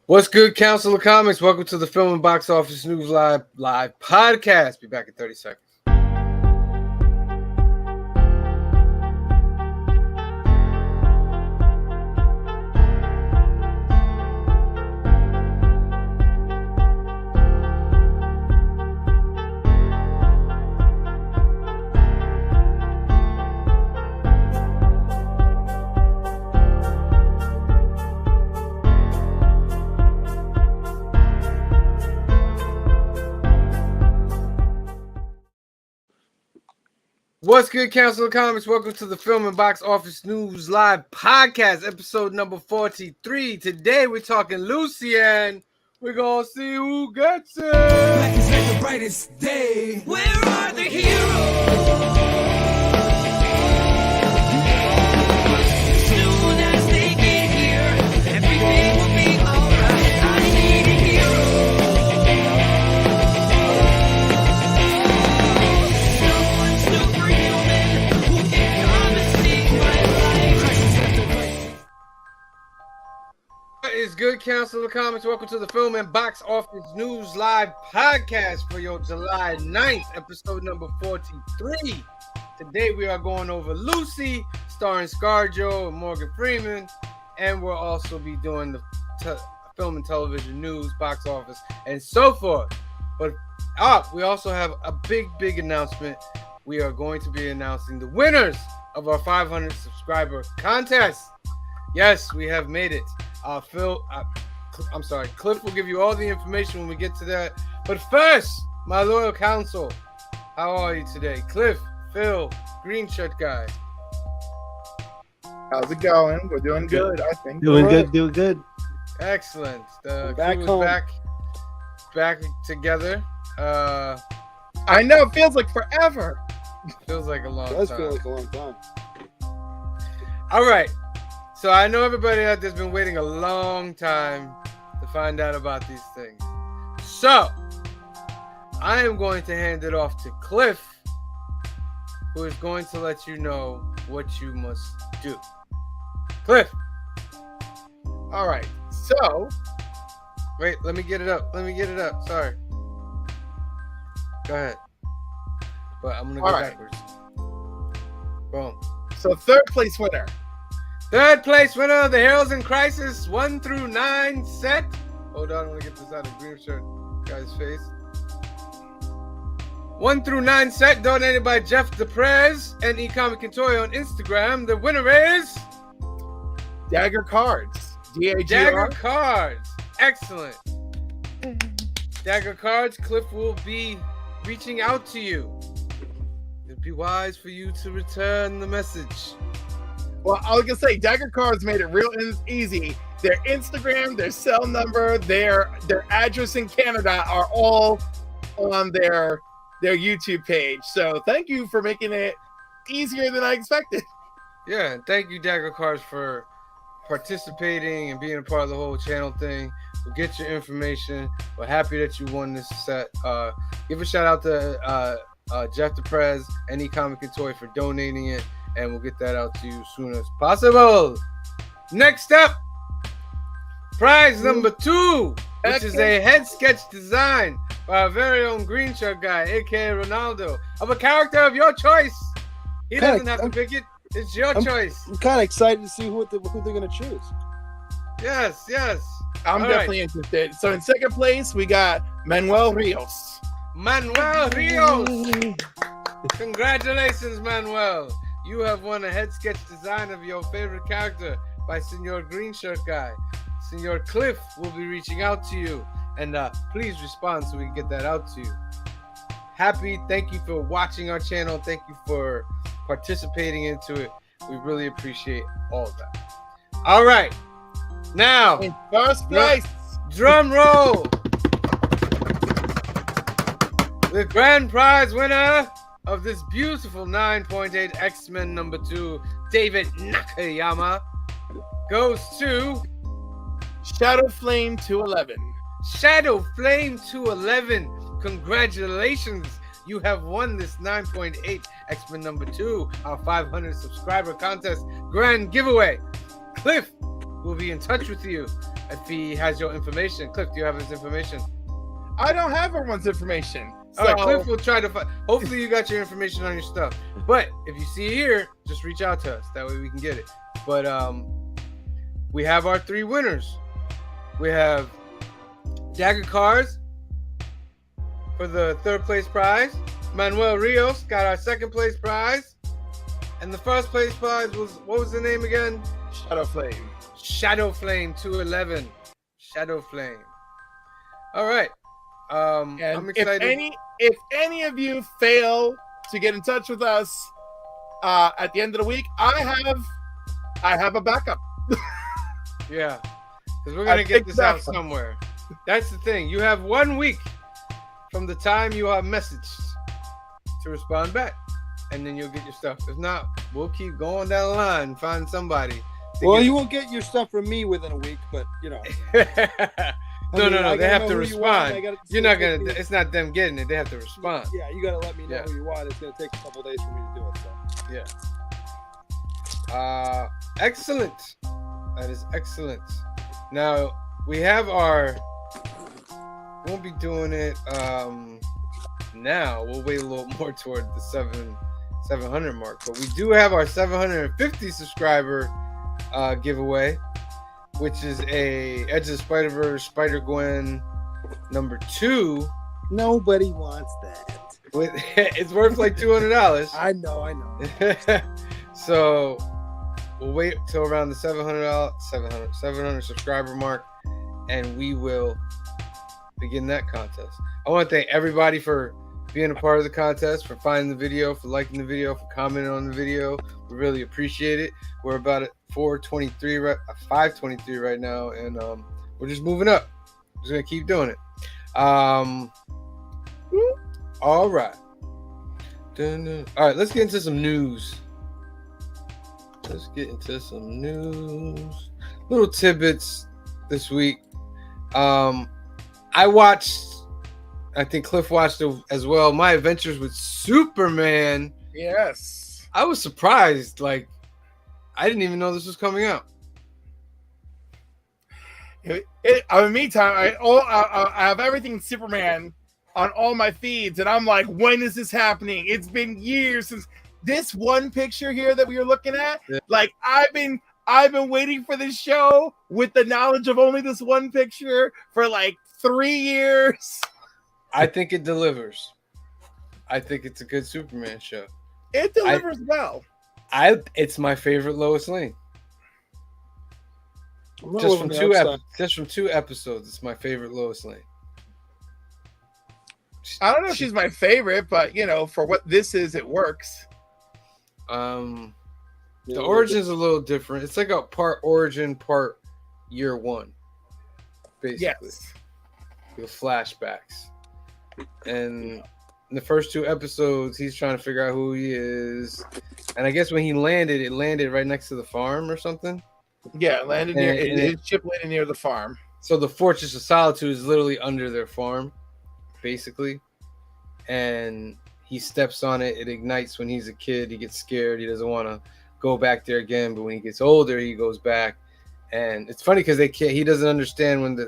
What's good, Council of Comics? Welcome to the Film and Box Office News Live podcast. Be back in 30 seconds. What's good, Council of Comics? Welcome to the Film and Box Office News Live podcast, episode number 43. Today we're talking Lucy, and we're gonna see who gets it. Black is like the brightest day. Where are the heroes? Soon as they get here, everything will be alright. I need a hero. Someone superhuman who can come and save my life. Crisis after crisis. What is good, Council of Comics? Welcome to the Film and Box Office News Live podcast for your July 9th, episode number 43. Today we are going over Lucy, starring SCARJO and Morgan Freeman, and we'll also be doing the film and television news, box office, and so forth. But we also have a big announcement. We are going to be announcing the winners of our 500 subscriber contest. Yes, we have made it. Cliff will give you all the information when we get to that. But first, my loyal council, how are you today? Cliff, Phil, green shirt guy. How's it going? We're doing good, I think. Doing good. Excellent. The Back crew home. is back together. I know, it feels like forever. Feels like a long It does time. feel like a long time. All right. So I know everybody out there's been waiting a long time to find out about these things. So I am going to hand it off to Cliff, who is going to let you know what you must do. Cliff. All right, so Wait, let me get it up. Sorry. Go ahead. But I'm going to go All right. backwards. Boom. third place winner. Third place winner of the Heroes in Crisis 1 through 9 set. Hold on, I'm going to get this out of green shirt guy's face. 1 through 9 set donated by Jeff DePrez and eComic and Toy on Instagram. The winner is Dagger Cards. Dagger D-A-G-R. Cards. Excellent. Dagger Cards, Cliff will be reaching out to you. It'd be wise for you to return the message. Well, I was gonna say Dagger Cards made it real easy. Their Instagram, their cell number, their address in Canada are all on their YouTube page. So thank you for making it easier than I expected. Yeah, and thank you, Dagger Cards, for participating and being a part of the whole channel thing. We'll get your information. We're happy that you won this set. Give a shout out to Jeff DePrez and eComic and Toy for donating it, and we'll get that out to you as soon as possible. Next up, prize number 2, which is a head sketch design by our very own green shirt guy, aka Ronaldo, of a character of your choice. He doesn't have to pick it. It's your choice. I'm kind of excited to see who they're going to choose. Yes. I'm All definitely interested. So in second place, we got Manuel Rios. Manuel Rios. Congratulations, Manuel. You have won a head sketch design of your favorite character by Senor Green Shirt Guy. Senor Cliff will be reaching out to you, and please respond so we can get that out to you. Thank you for watching our channel. Thank you for participating into it. We really appreciate all of that. All right. Now, In first place, drum roll. The grand prize winner of this beautiful 9.8 X-Men number 2, David Nakayama, goes to Shadow Flame 211. Shadow Flame 211. Congratulations. You have won this 9.8 X-Men number 2, our 500 subscriber contest grand giveaway. Cliff, will be in touch with you if he has your information. Cliff, do you have his information? I don't have everyone's information. So All right, Cliff will try to find. Hopefully, you got your information on your stuff. But if you see it here, just reach out to us. That way we can get it. But we have our 3 winners. We have Dagger Cards for the 3rd place prize. Manuel Rios got our 2nd place prize. And the 1st place prize was, what was the name again? Shadow Flame. Shadow Flame 211. Shadow Flame. All right. And I'm excited. If any of you fail to get in touch with us at the end of the week, I have a backup. Yeah, because we're gonna get this out somewhere. That's the thing. You have 1 week from the time you are messaged to respond back, and then you'll get your stuff. If not, we'll keep going down the line and find somebody. Well, you won't get your stuff from me within a week, but you know. No. They have to respond. respond. You're not gonna. It's not them getting it. They have to respond. Yeah, you gotta let me know who you want. It's gonna take a couple days for me to do it. So. Yeah. Excellent. That is excellent. Now we have our. Won't be doing it now. We'll wait a little more toward the 700 mark, but we do have our 750 subscriber giveaway, which is a Edge of the Spider-Verse Spider-Gwen #2. Nobody wants that. It's worth like $200. I know. So we'll wait till around the 700 subscriber mark, and we will begin that contest. I want to thank everybody for being a part of the contest, for finding the video, for liking the video, for commenting on the video. We really appreciate it. We're about at 523 right now, and we're just moving up. We're just gonna keep doing it. All right. All right, let's get into some news. Little tidbits this week. I watched, I think Cliff watched it as well, My Adventures with Superman. Yes. I was surprised. Like, I didn't even know this was coming out. In the meantime, I have everything Superman on all my feeds, and I'm like, when is this happening? It's been years since this one picture here that we were looking at. Yeah. Like, I've been waiting for this show with the knowledge of only this one picture for like 3 years. I think it delivers. I think it's a good Superman show. It delivers well. It's my favorite Lois Lane. Just from 2 episodes, it's my favorite Lois Lane. I don't know if she's my favorite, but you know, for what this is, it works. The origin's a little different. It's like a part origin, part year one, basically. Yes. With flashbacks. And in the first 2 episodes, he's trying to figure out who he is. And I guess when he landed, it landed right next to the farm or something. Yeah, it landed near his ship landed near the farm. So the Fortress of Solitude is literally under their farm, basically. And he steps on it. It ignites when he's a kid. He gets scared. He doesn't want to go back there again. But when he gets older, he goes back. And it's funny because he doesn't understand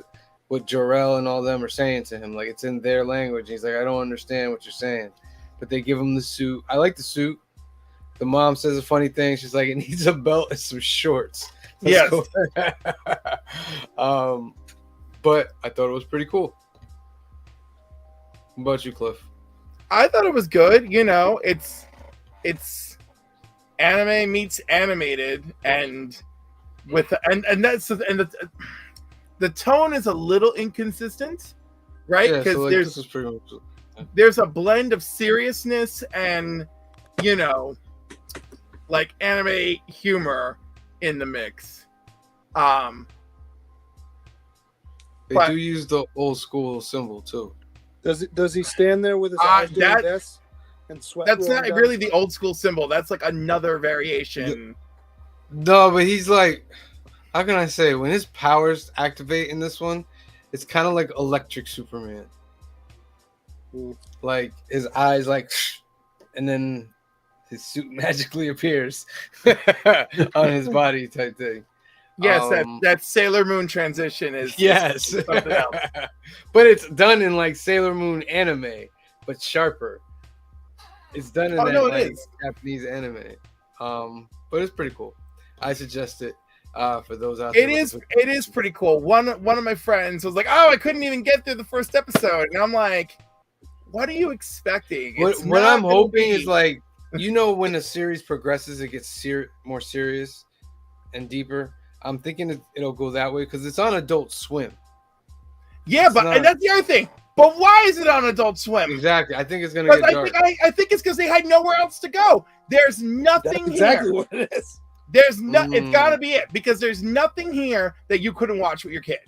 what Jor-El and all them are saying to him. Like, it's in their language. He's like, I don't understand what you're saying. But they give him the suit. I like the suit. The mom says a funny thing. She's like, it needs a belt and some shorts. Yes. Cool. But I thought it was pretty cool. What about you, Cliff? I thought it was good. You know, it's anime meets animated, and the tone is a little inconsistent, right? Because there's a blend of seriousness and, you know, like anime humor in the mix. They do use the old school symbol too. Does he stand there with his eyes doing this and sweat? That's not really the old school symbol. That's like another variation. No, but he's like, how can I say? When his powers activate in this one, it's kind of like Electric Superman. Like his eyes, like, and then his suit magically appears on his body, type thing. Yes, Um, that Sailor Moon transition is yes, something else. but it's done in like Sailor Moon anime, but sharper. It's done in Oh, that no, it like is. Japanese anime. But it's pretty cool. I suggest it for those out there. It is pretty cool. One of my friends was like, "Oh, I couldn't even get through the first episode," and I'm like, "What are you expecting?" It's What not I'm gonna hoping be- is like, you know, when a series progresses, it gets more serious and deeper. I'm thinking it'll go that way because it's on Adult Swim. yeah, it's but not- and that's the other thing. But why is it on Adult Swim? Exactly. I think it's gonna Because get dark. I think it's because they had nowhere else to go. There's That's nothing exactly here. what it is. There's no. It's Mm. got to be it because there's nothing here that you couldn't watch with your kid.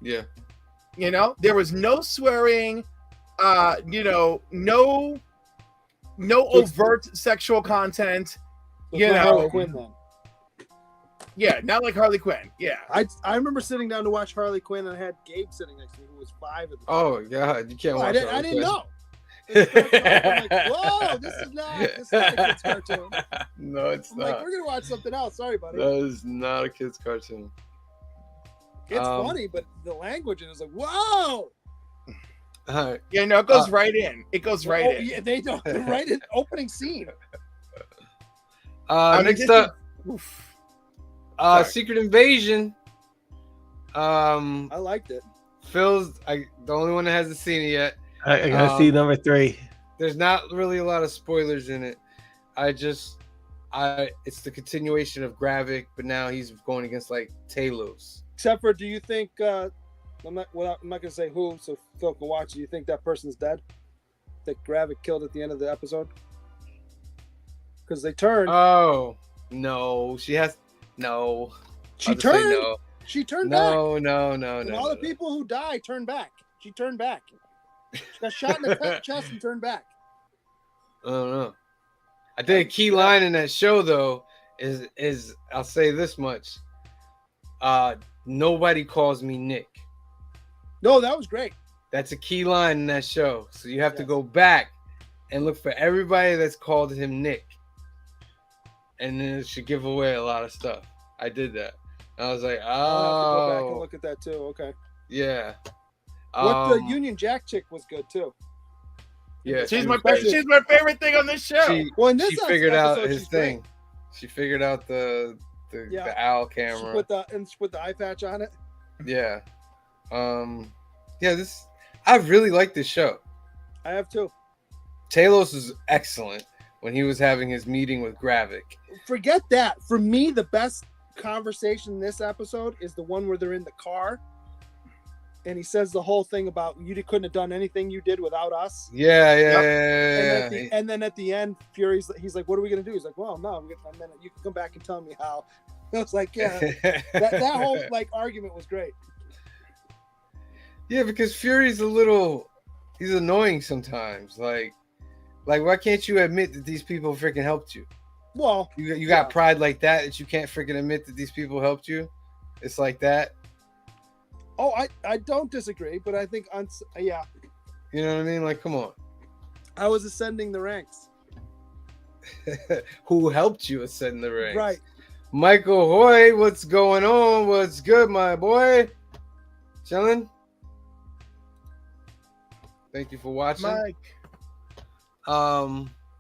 Yeah. You know, there was no swearing. You know, no overt sexual content. So You it's not know. Harley Quinn then. Yeah, not like Harley Quinn. Yeah. I remember sitting down to watch Harley Quinn and I had Gabe sitting next to me who was 5 at the time. Oh God, you can't Oh, watch. I didn't know. I'm like, whoa, this is not a kid's cartoon. No, it's I'm not. like, we're gonna watch something else. Sorry, buddy. That is not a kid's cartoon. It's funny, but the language and it's like, whoa. All right. Yeah, no, it goes right in. It goes right in. Yeah, they don't. They're right in opening scene. I mean, Next this up, Oof. Sorry. Secret Invasion. I liked it. Phil's the only one that hasn't seen it yet. I gotta see number 3. There's not really a lot of spoilers in it. It's the continuation of Gravik, but now he's going against like Talos. Except for, do you think? I'm not gonna say who, so Phil can watch. Do you think that person's dead? That Gravik killed at the end of the episode? Because they turned. Oh no, she has no. She I'll just say turned. No, She turned back. no. And all No. the people who died turned back. She turned back. She got shot in the chest and turned back. I don't know. I think a key line in that show though is I'll say this much. Nobody calls me Nick. No, that was great. That's a key line in that show. So you have to Yes. go back and look for everybody that's called him Nick. And then it should give away a lot of stuff. I did that. And I was like, I'll have to go back and oh, look at that too. Okay. yeah. What the Union Jack chick was good too. Yeah, She's she my was- she's my favorite thing on this show. She, Well, in this she figured out episode, his she's great. thing. She figured out the Yeah. owl She camera. put the eye patch on it. Yeah. I really like this show. I have too. Talos is excellent when he was having his meeting with Gravik. Forget that. For me, the best conversation in this episode is the one where they're in the car and he says the whole thing about you couldn't have done anything you did without us. Yeah. And then at the end, he's like, "What are we gonna do?" He's like, "Well, no, and then you can come back and tell me how." I was like, "Yeah." that whole like argument was great. Yeah, because Fury's he's annoying sometimes. Like why can't you admit that these people freaking helped you? Well, You got pride like that you can't freaking admit that these people helped you? It's like that. oh, I don't disagree, but I think yeah, You know what I mean? Like, come on. I was ascending the ranks. Who helped you ascend the ranks? Right. Michael Hoy, what's going on? What's good, my boy? Chilling? Thank you for watching. Mike.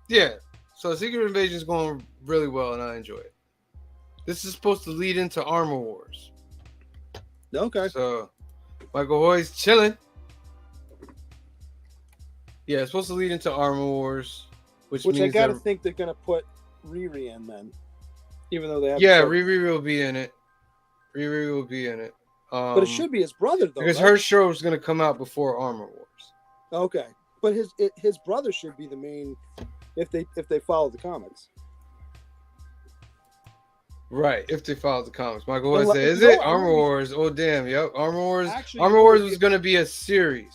Yeah. So Secret Invasion is going really well, and I enjoy it. This is supposed to lead into Armor Wars. Okay. So Michael Hoy's chilling. Yeah, it's supposed to lead into Armor Wars, which I means gotta that, think they're gonna put Riri in then, even though they have. yeah, Riri will be in it. Riri will be in it. But it should be his brother though. because right? her show is going to come out before Armor Wars. Okay, but his brother should be the main if they follow the comics. Right, if they follow the comics. Michael Hoy Well, said, is you know it what, Armor Wars? Oh, damn, yep. Armor Wars. Actually, Armor you know Wars what was going to be a series,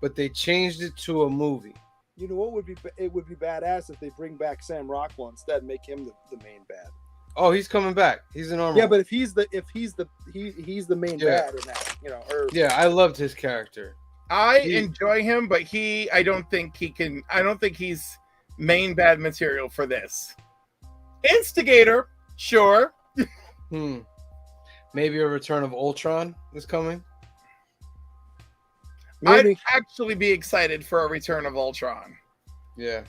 but they changed it to a movie. You know what would be badass if they bring back Sam Rockwell instead and make him the main bad. Oh, he's coming back. He's in Armor Yeah, Wars. but if he's the main Yeah. bad in that, you know, or Yeah, I loved his character. I He- enjoy him, but I don't think he's main bad material for this. Instigator, sure. Hmm. maybe a return of Ultron is coming. Maybe. I'd actually be excited for a return of Ultron. Yeah.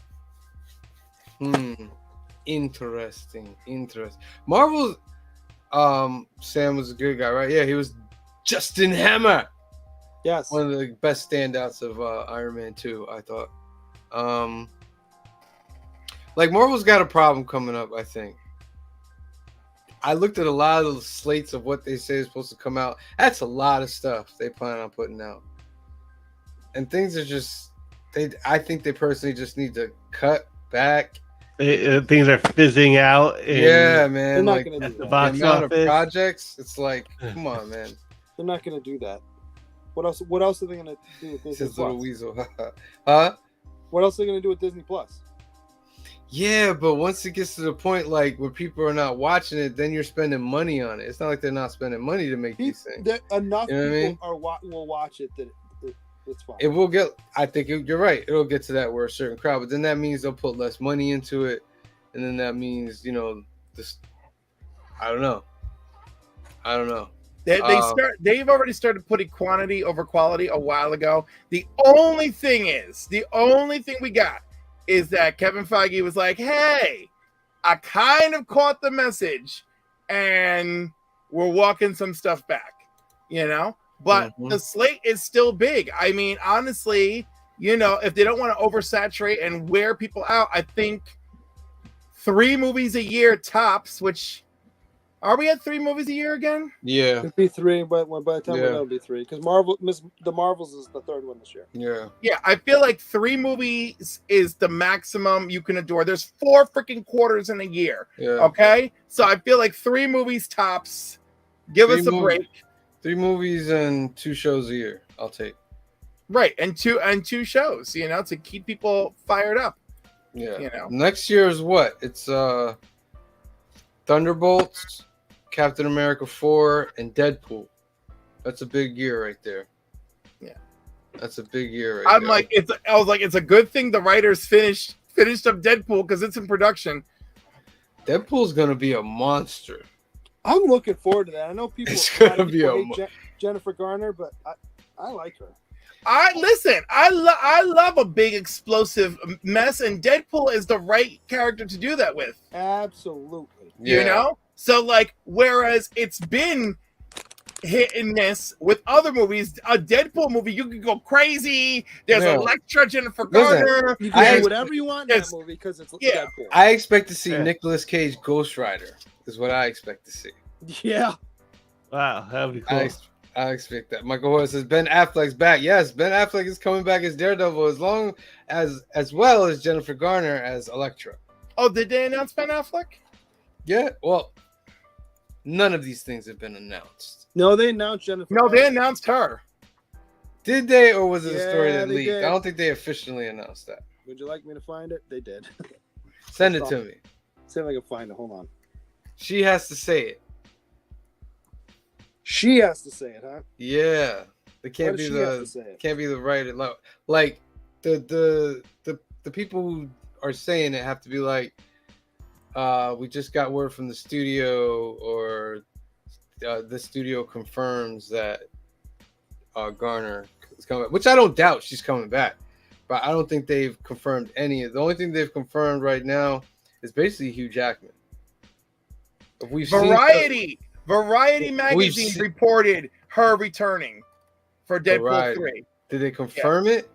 Interesting. Marvel's Sam was a good guy, right? Yeah, he was Justin Hammer. Yes. One of the best standouts of Iron Man 2, I thought. Like Marvel's got a problem coming up, I think. I looked at a lot of the slates of what they say is supposed to come out. That's a lot of stuff they plan on putting out. And things are just I think they personally just need to cut back. Things are fizzing out. Yeah, man. They're not Like going to do the that. box amount office. of projects, it's like, come on, man. They're not going to do that. What else are they going to do with Disney This little Plus? weasel. Huh? What else are they going to do with Disney Plus? Yeah, but once it gets to the point like where people are not watching it, then you're spending money on it. It's not like they're not spending money to make these things. Enough You know what I people mean? will watch it that it's fine. It will get. I think you're right. It'll get to that where a certain crowd, but then that means they'll put less money into it, and then that means this. I don't know. They've already started putting quantity over quality a while ago. The only thing we got is that Kevin Feige was like, "Hey, I kind of caught the message, and we're walking some stuff back," But the slate is still big. I mean, honestly, if they don't want to oversaturate and wear people out, I think 3 movies a year tops. Which are we at 3 movies a year again? Yeah. It'd be 3, but by the time Yeah. we're done, it'll be 3 because the Marvels is the 3rd one this year. Yeah. Yeah, I feel like 3 movies is the maximum you can endure. There's 4 freaking quarters in a year. Yeah. Okay, so I feel like 3 movies tops. Give us a break. 3 movies and 2 shows a year. I'll take. Right, and two shows, to keep people fired up. Yeah. Next year is what? It's Thunderbolts, Captain America 4, and Deadpool. That's a big year right there. Yeah. That's a big year right I there. was like, it's a good thing the writers finished up Deadpool because it's in production. Deadpool's gonna be a monster. I'm looking forward to that. I know people It's gonna be hate Jennifer Garner, but I like her. I love a big explosive mess, and Deadpool is the right character to do that with. Absolutely. Yeah. So like, whereas it's been hit and miss with other movies, a Deadpool movie you could go crazy. There's Elektra, Jennifer Garner. You can do whatever you want in that movie because it's Deadpool. I expect to see Nicolas Cage Ghost Rider. Is what I expect to see. Yeah. Wow, that'd be cool. I expect that. Michael Horst says Ben Affleck's back. Yes, Ben Affleck is coming back as Daredevil as well as Jennifer Garner as Elektra. Oh, did they announce Ben Affleck? Yeah. Well, none of these things have been announced. No, they announced Jennifer. No, they announced her. Did they, or was it a story that they leaked? did. I don't think they officially announced that. Would you like me to find it? They did. Send it to me. See if I can find it. Hold on. She has to say it. She has to say it, huh? Yeah. It can't Why be does she have to say it? can't be the right like the people who are saying it have to be like we just got word from the studio, or the studio confirms that Garner is coming, which I don't doubt she's coming back, but I don't think they've confirmed any. The only thing they've confirmed right now is basically Hugh Jackman. Variety magazine reported her returning for Deadpool 3. Did they confirm it?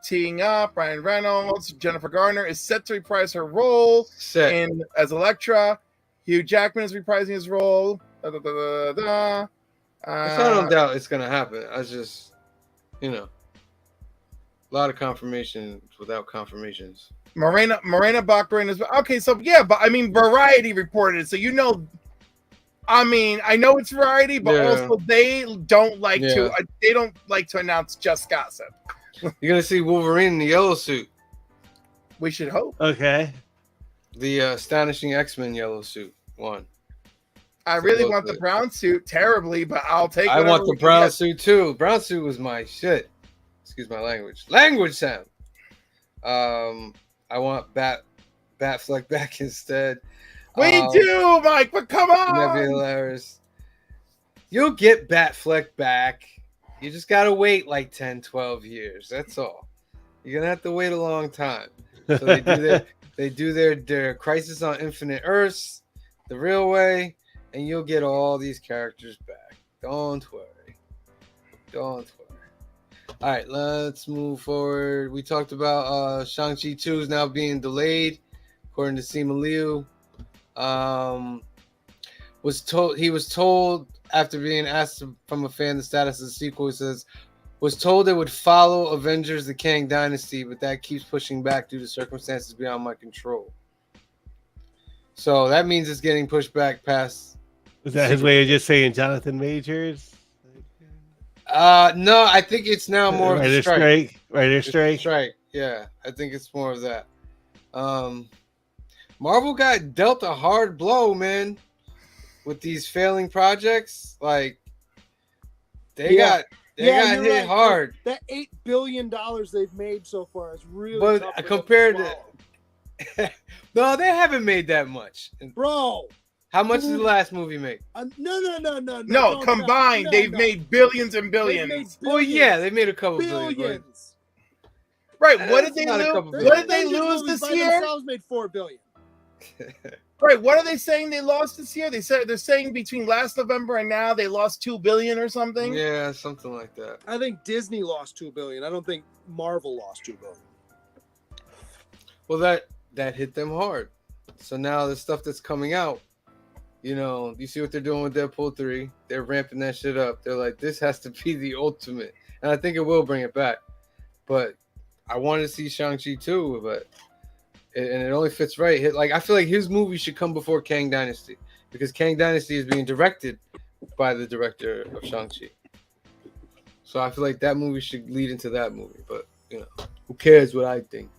Teeing up, Ryan Reynolds, Jennifer Garner is set to reprise her role as Elektra. Hugh Jackman is reprising his role. I don't doubt it's gonna happen. I just, a lot of confirmations without confirmations. Morena Baccarin is okay. So yeah, but I mean, Variety reported it, so I mean, I know it's Variety, but also they don't like to. They don't like to announce just gossip. You're gonna see Wolverine in the yellow suit. We should hope. Okay. The Astonishing X-Men yellow suit one. I really want the brown suit terribly, but I'll take. I want the brown suit too. Brown suit was my shit. Excuse my language. Language sound. I want Batfleck back instead. We do, Mike, but come That'd be on. hilarious. You'll get Batfleck back. You just gotta wait like 10, 12 years. That's all. You're gonna have to wait a long time. So they do their Crisis on Infinite Earths the real way, and you'll get all these characters back. Don't worry. Don't worry. All right, let's move forward. We talked about Shang-Chi 2 is now being delayed, according to Simu Liu. He was told after being asked from a fan the status of the sequel, he says, was told it would follow Avengers the Kang Dynasty, but that keeps pushing back due to circumstances beyond my control. So that means it's getting pushed back past. Was that his way of just saying Jonathan Majors? No, I think it's now more of a strike. Writer strike. Strike. Yeah, I think it's more of that. Marvel got dealt a hard blow, man, with these failing projects. Like they got hit right. hard. That $8 billion they've made so far is really. But tough for compared them to, no, they haven't made that much, bro. How much did the last movie make? No, combined, they've made billions and billions. Oh yeah, they made a couple billion. Right? What did they lose? What did they lose this year? Themselves made $4 billion. Right? What are they saying they lost this year? They're saying between last November and now they lost $2 billion or something. Yeah, something like that. I think Disney lost $2 billion. I don't think Marvel lost $2 billion. Well, that hit them hard. So now the stuff that's coming out, you see what they're doing with Deadpool 3. They're ramping that shit up. They're like, this has to be the ultimate, and I think it will bring it back. But I wanted to see Shang-Chi too, and it only fits right. Like I feel like his movie should come before Kang Dynasty because Kang Dynasty is being directed by the director of Shang-Chi. So I feel like that movie should lead into that movie. But who cares what I think?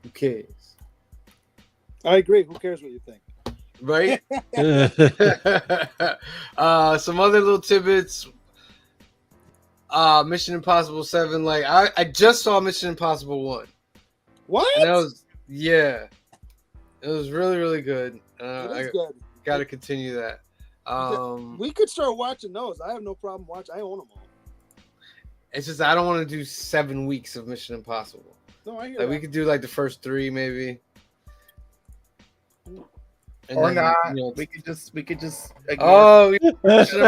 Who cares? I agree. Who cares what you think? Right? Some other little tidbits. Mission Impossible 7. Like I just saw Mission Impossible 1. What? And that was it was really, really good. It is good. Gotta continue that. We could start watching those. I have no problem watching. I own them all. It's just I don't want to do 7 weeks of Mission Impossible. No, I hear like that. we could do like the first 3 maybe. And or then, not. We could just Mission Impossible. Mission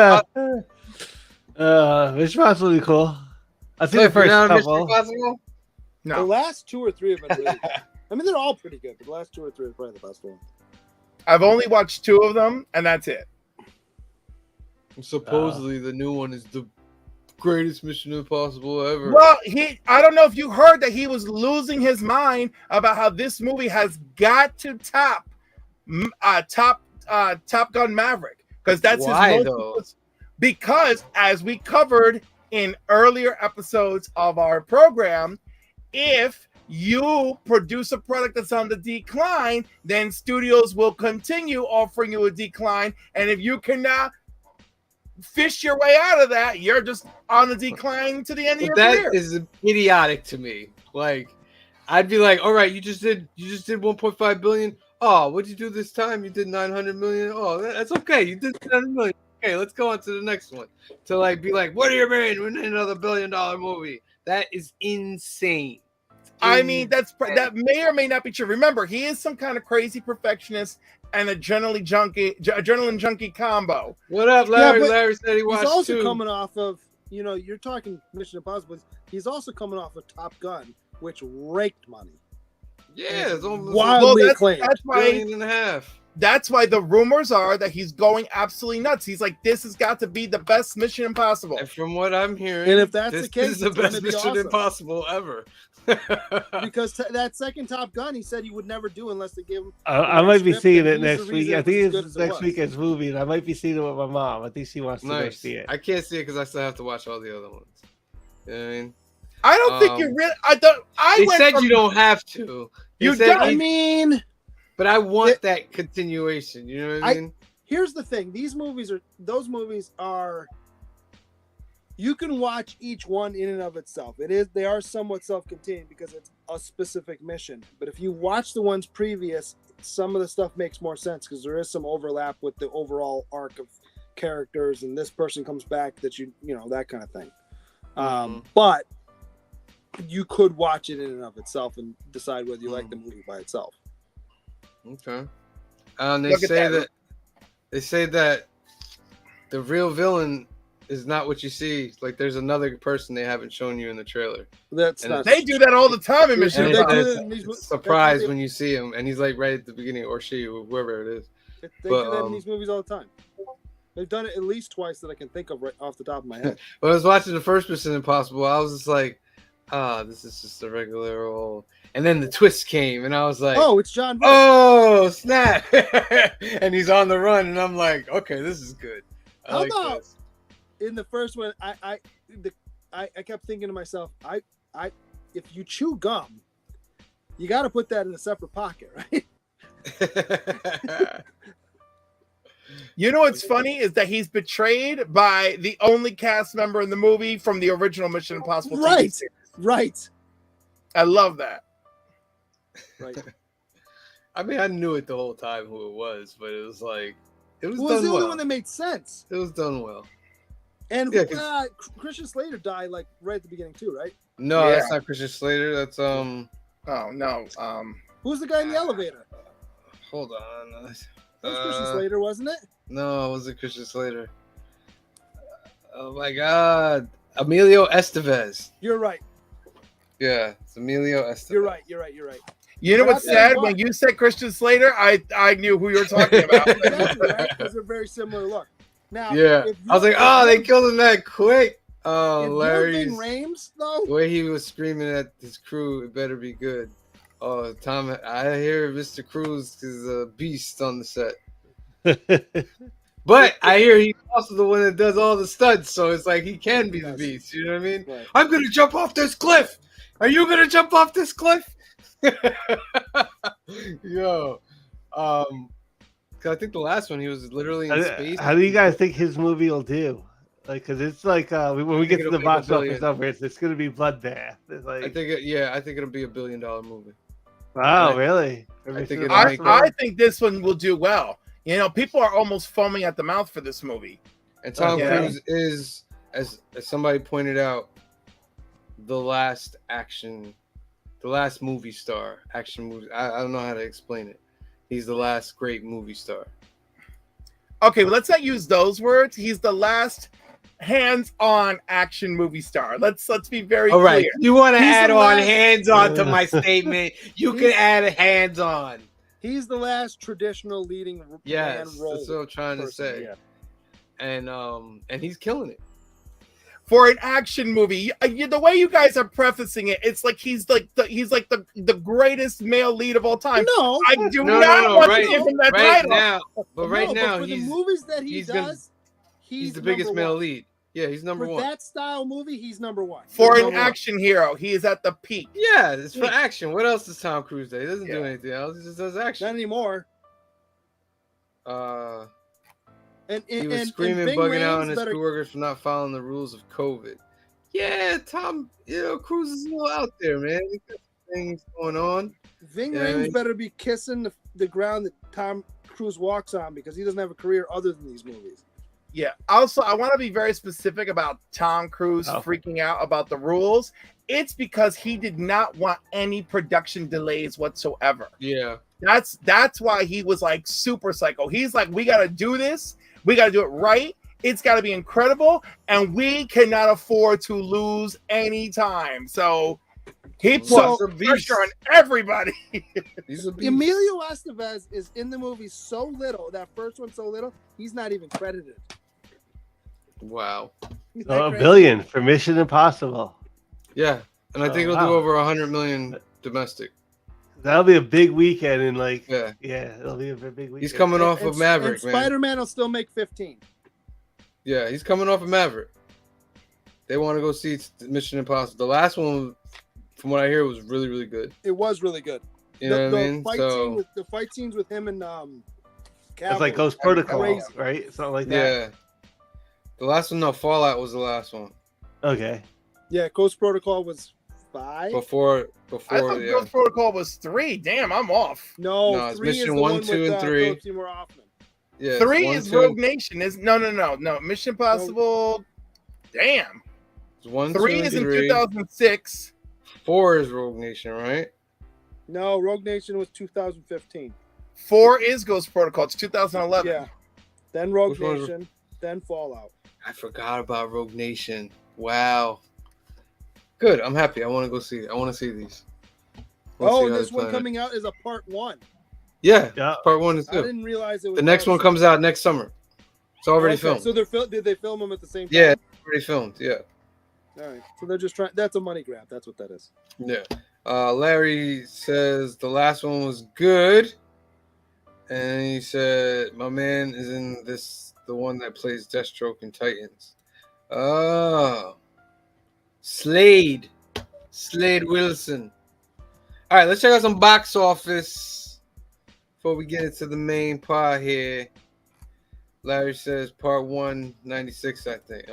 Impossible would be cool. I think the first Mission couple. Impossible? No. The last 2 or 3 have been really good. I mean, they're all pretty good, but the last 2 or 3 are probably the best one. I've only watched 2 of them, and that's it. Supposedly the new one is the greatest Mission Impossible ever. Well, I don't know if you heard that he was losing his mind about how this movie has got to top Top Gun Maverick because that's Why, his though? Because as we covered in earlier episodes of our program, if you produce a product that's on the decline, then studios will continue offering you a decline, and if you cannot fish your way out of that, you're just on the decline to the end of your career. That is idiotic to me. Like, I'd be like, all right, you just did 1.5 billion. Oh, what'd you do this time? You did 900 million. Oh, that's okay. You did 900 million. Okay, let's go on to the next one. To like be like, what do you mean? We're in another $1 billion movie. That is insane. I mean, that may or may not be true. Remember, he is some kind of crazy perfectionist and adrenaline junkie combo. What up, Larry? Yeah, Larry said he watched He's also 2. coming off of, you're talking Mission Impossible. He's also coming off of Top Gun, which raked money. Yeah, it's almost wildly acclaimed. That's why, $1.5 billion. That's why the rumors are that he's going absolutely nuts. He's like, this has got to be the best Mission Impossible. And from what I'm hearing, And if that's the this case, is the it's gonna best be Mission awesome. Impossible ever. Because that second Top Gun, he said he would never do unless they gave him. I might be script, seeing and it he's next the week. reason I it think was as good it's as it next was. weekend's movie, and I might be seeing it with my mom. I think she wants to go Nice. see it. I can't see it because I still have to watch all the other ones. You know what I mean? I don't think you really. I don't. They said you don't have to. They You said don't. I mean, but I want that continuation. You know what I mean? here's the thing: those movies are. You can watch each one in and of itself. They are somewhat self-contained because it's a specific mission. But if you watch the ones previous, some of the stuff makes more sense because there is some overlap with the overall arc of characters, and this person comes back that you know, that kind of thing. But you could watch it in and of itself and decide whether you like the movie by itself. Okay. They Look at say that. they say that the real villain is not what you see. Like there's another person they haven't shown you in the trailer. That's And not. They do that all the time in Yeah, Mission And they Impossible. do that in these it's mo- surprised they- when you see him, and he's like right at the beginning, or she, or whoever it is. They But, do that in these movies all the time. They've done it at least twice that I can think of right off the top of my head. When I was watching the first Mission Impossible, I was just like, this is just a regular old. And then the twist came, and I was like, Oh, it's John Wick. oh snap! And he's on the run, and I'm like, okay, this is good. I How like about- this. In the first one, I kept thinking to myself, if you chew gum, you got to put that in a separate pocket, right? You know what's funny is that he's betrayed by the only cast member in the movie from the original Mission Impossible TV Right. series. Right. I love that. Right. I mean, I knew it the whole time who it was, but it was like it was Who was done the only well. one that made sense? It was done well. And Yeah, 'cause- Christian Slater died like right at the beginning too, right? No, Yeah. that's not Christian Slater. That's Oh no. Who's the guy in the elevator? Hold on. That was Christian Slater, wasn't it? No, it wasn't Christian Slater. Oh my God, Emilio Estevez. You're right. Yeah, it's Emilio Estevez. You're right. You're right. You're right. You know But what's I'll tell you sad? what. When you said Christian Slater, I knew who you were talking about. Exactly, right? Because they're very similar look. Now, Yeah, if I was like, they killed him that quick. Oh, If Larry's Ving Rhames, though, the way he was screaming at his crew, it better be good. Oh, Tom, I hear Mr. Cruz is a beast on the set. But I hear he's also the one that does all the stunts, so it's like he can be the beast. You know what I mean? Right. I'm gonna jump off this cliff. Are you gonna jump off this cliff? Yo, 'cause I think the last one he was literally in space. How do you guys think his movie will do? Like, cause it's like when we get to it'll the make box $1 billion. office number, it's gonna be bloodbath. It's like, I think it'll be $1 billion movie. wow, I- really? I think Everything it'll I, make else- I think this one will do well. You know, people are almost foaming at the mouth for this movie. And Tom Yeah. Cruise is, as somebody pointed out, the last movie star. Action movie. I don't know how to explain it. He's the last great movie star. Okay, well, let's not use those words. He's the last hands-on action movie star. Let's be very All right. clear. You want to He's add the on last- hands-on to my statement? You can add hands-on. he's the last traditional leading Yes, man role. that's what I'm trying to person, say. yeah. And he's killing it. For an action movie, the way you guys are prefacing it, it's like he's like the greatest male lead of all time. No, I do No, not no, want right, to give him that right title. now. But right no, now, for the he's movies that he he's gonna- does, he's the biggest number male one. lead. Yeah, he's number For one. that style movie, he's number one. For He's an number one. action hero, he is at the peak. Yeah, it's for action. What else does Tom Cruise do? He doesn't do Yeah. anything else. He just does Not action. anymore. He And was screaming, Ving bugging out Rhames on his better- coworkers for not following the rules of COVID. Yeah, Tom, Cruise is a little out there, man. He's got things going on. Ving Yeah, Rhames he- better be kissing the ground that Tom Cruise walks on because he doesn't have a career other than these movies. Yeah. Also, I want to be very specific about Tom Cruise Oh. freaking out about the rules. It's because he did not want any production delays whatsoever. Yeah. That's why he was like super psycho. He's like, we got to do this. We got to do it right. It's got to be incredible, and we cannot afford to lose any time. So he So- puts pressure on everybody. He's a beast. Emilio Estevez is in the movie so little, that first one so little, he's not even credited. Wow. He's not Oh, $1 credited. billion for Mission Impossible. Yeah. And I think Oh, it'll do wow. over 100 million domestic. That'll be a big weekend in like Yeah. it'll be a very big weekend. He's coming off And- of Maverick, and man. Spider-Man will still make 15. Yeah, he's coming off of Maverick. They want to go see Mission Impossible. The last one, from what I hear, was really, really good. It was really good. You know what I mean? The fight scenes with him and It's like Cavill. Ghost Protocol, Crazy. right? Something like that. yeah. The last one, no, Fallout was the last one. Okay. Yeah, Ghost Protocol was 5? Before, I thought yeah. Ghost Protocol was 3. Damn, I'm off. No, it's 3 is Mission the 1, one 2, with and 3. Philip Seymour Hoffman. Yeah, 3 1, is 2, Rogue Nation. Is no. Mission Impossible. Damn. 1, 3 2, and is in 3. 2006. 4 is Rogue Nation, right? No, Rogue Nation was 2015. 4 is Ghost Protocol. It's 2011. Yeah. Then Rogue Which one was- Nation, then Fallout. I forgot about Rogue Nation. Wow. Good. I'm happy. I want to go see it. I want to see these. I wanna see Oh, and how this they one plan it. coming out is a part 1. Yeah. Yeah. Part 1 is I good. didn't realize it was The next one comes out next summer. It's already filmed. So did they film them at the same time? Yeah, it's already filmed. Yeah. All right. So they're just trying. That's a money grab. That's what that is. Yeah. Larry says the last one was good. And he said, my man is in this, the one that plays Deathstroke in Titans. Oh. Slade Wilson. All right, let's check out some box office before we get into the main part here. Larry says part 196, I think.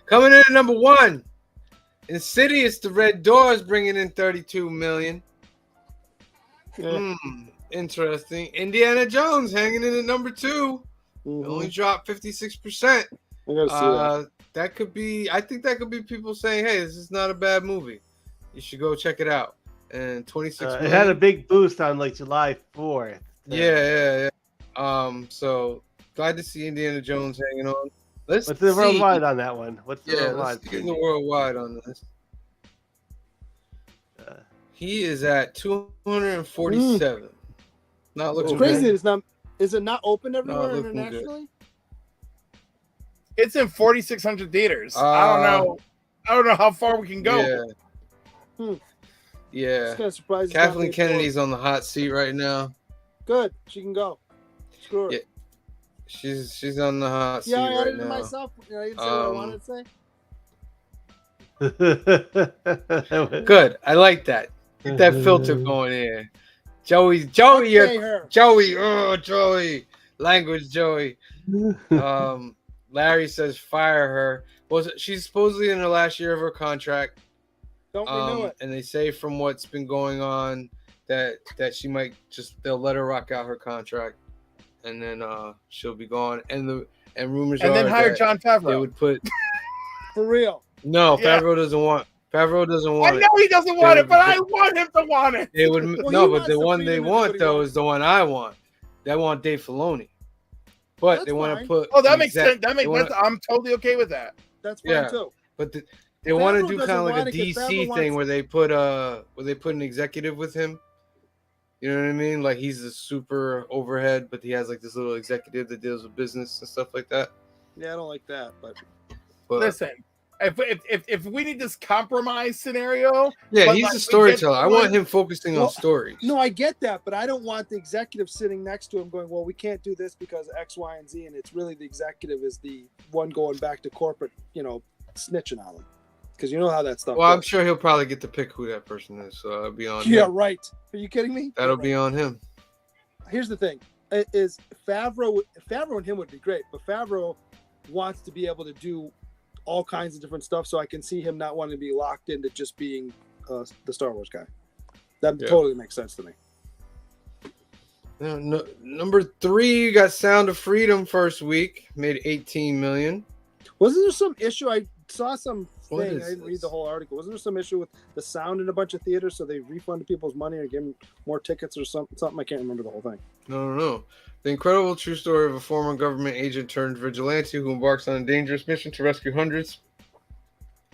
Coming in at number 1. Insidious, The Red Doors, bringing in 32 million. Interesting. Indiana Jones hanging in at number 2. Only dropped 56%. I gotta see that. That could be, I think that could be people saying, hey, this is not a bad movie. You should go check it out. And 26 It had a big boost on like July 4th. Yeah. So glad to see Indiana Jones hanging on. What's the worldwide on that one? What's the worldwide? Let's get the worldwide on this. He is at 247. Not looking It's crazy. good. It's not. Is it not open everywhere looking good. internationally? It's in 4,600 theaters. I don't know how far we can go. Yeah. Just kind of surprised. Kathleen Kennedy's on the hot seat right now. Good. She can go. Screw her. Yeah. She's on the hot seat Yeah, I right added it now. myself. I didn't say what I wanted to say. Good. I like that. Get that filter going in. Joey, Pay you're her. Joey. Oh, Joey. Language, Joey. Larry says fire her. Well, she's supposedly in her last year of her contract. Don't renew it. And they say from what's been going on that she might they'll let her rock out her contract, and then she'll be gone. And rumors And are then hire that John they Favreau. would put For real. no. Yeah. Favreau doesn't want I know he doesn't want They it, but would- I want him to want it. They would Well, no, he but the wants the one they freedom to do want what he though wants. is the one I want. They want Dave Filoni, but That's they want fine. to put. Oh, that an makes exec- sense. That they makes wanna- sense. I'm totally okay with that. That's fine Yeah. too. But they want to Favreau do doesn't kind of like want a it 'cause DC Favreau thing wants- where they put an executive with him. You know what I mean? Like he's the super overhead, but he has like this little executive that deals with business and stuff like that. Yeah, I don't like that, but Listen, if we need this compromise scenario, yeah, but he's like, a we storyteller. get I want one- him focusing Well, on stories. no, I get that, but I don't want the executive sitting next to him going, "Well, we can't do this because of X, Y, and Z," and it's really the executive is the one going back to corporate, snitching on him, because you know how that stuff. Well, I'm goes. sure he'll probably get to pick who that person is, so that'll be on Yeah, him. right. Are you kidding me? That'll Yeah, be on him. right. Here's the thing: is Favreau and him would be great, but Favreau wants to be able to do all kinds of different stuff, so I can see him not wanting to be locked into just being the Star Wars guy. That Yeah. totally makes sense to me. No, number 3, you got Sound of Freedom first week, made 18 million. Wasn't there some issue? I saw some What thing. is I didn't read this? the whole article. Wasn't there some issue with the sound in a bunch of theaters, so they refunded people's money or gave them more tickets or something? I can't remember the whole thing. No. The incredible true story of a former government agent turned vigilante who embarks on a dangerous mission to rescue hundreds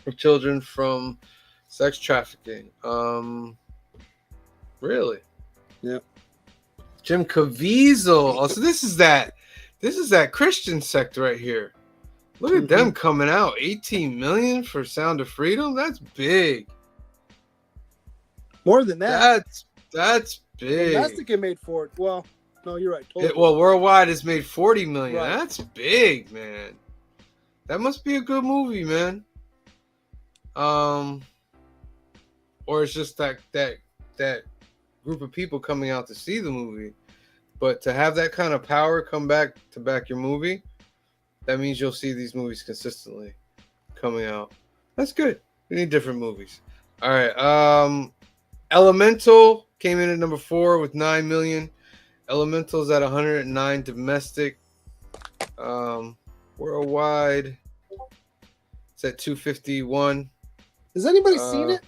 of children from sex trafficking. Really? Yeah. Jim Caviezel. Oh, so this is that Christian sect right here. Look at them coming out. 18 million for Sound of Freedom. That's big. More than that, That's big. Domestic it made for it. Well, no, you're right. Totally. Well, worldwide it's made 40 million. Right. That's big, man. That must be a good movie, man. Or it's just that group of people coming out to see the movie. But to have that kind of power come back to back your movie, that means you'll see these movies consistently coming out. That's good. We need different movies. All right. Elemental came in at number 4 with 9 million. Elemental's at 109 domestic. Worldwide, it's at 251. Has anybody seen it?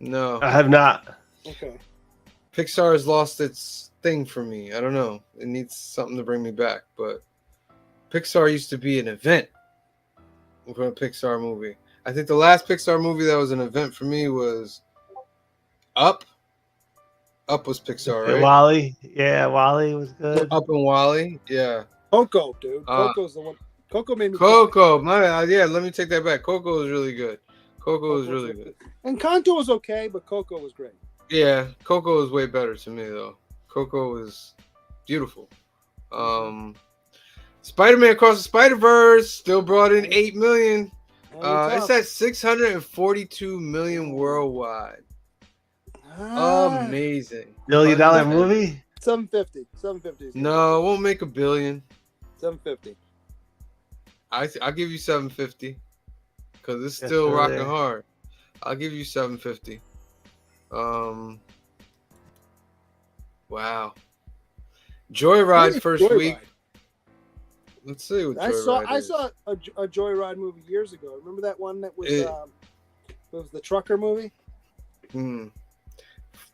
No. I have not. Okay. Pixar has lost its thing for me. I don't know. It needs something to bring me back. But Pixar used to be an event for a Pixar movie. I think the last Pixar movie that was an event for me was Up. Up was Pixar, right? Wally. Yeah, Wally was good. Up and Wally. Yeah. Coco, dude. Coco's the one. Coco made me. Coco. Yeah, let me take that back. Coco was really good. Coco was really good. And Kanto was okay, but Coco was great. Yeah, Coco was way better to me though. Coco was beautiful. Spider-Man Across the Spider-Verse still brought in 8 million. It's at 642 million worldwide. Amazing. $1 billion movie? 750. 750. No, it won't make $1 billion. 750. I'll give you 750 because it's still rocking hard. I'll give you 750. Wow. Joyride first Joyride? week. Let's see what I Joyride saw a Joyride movie years ago. Remember that one that was the trucker movie?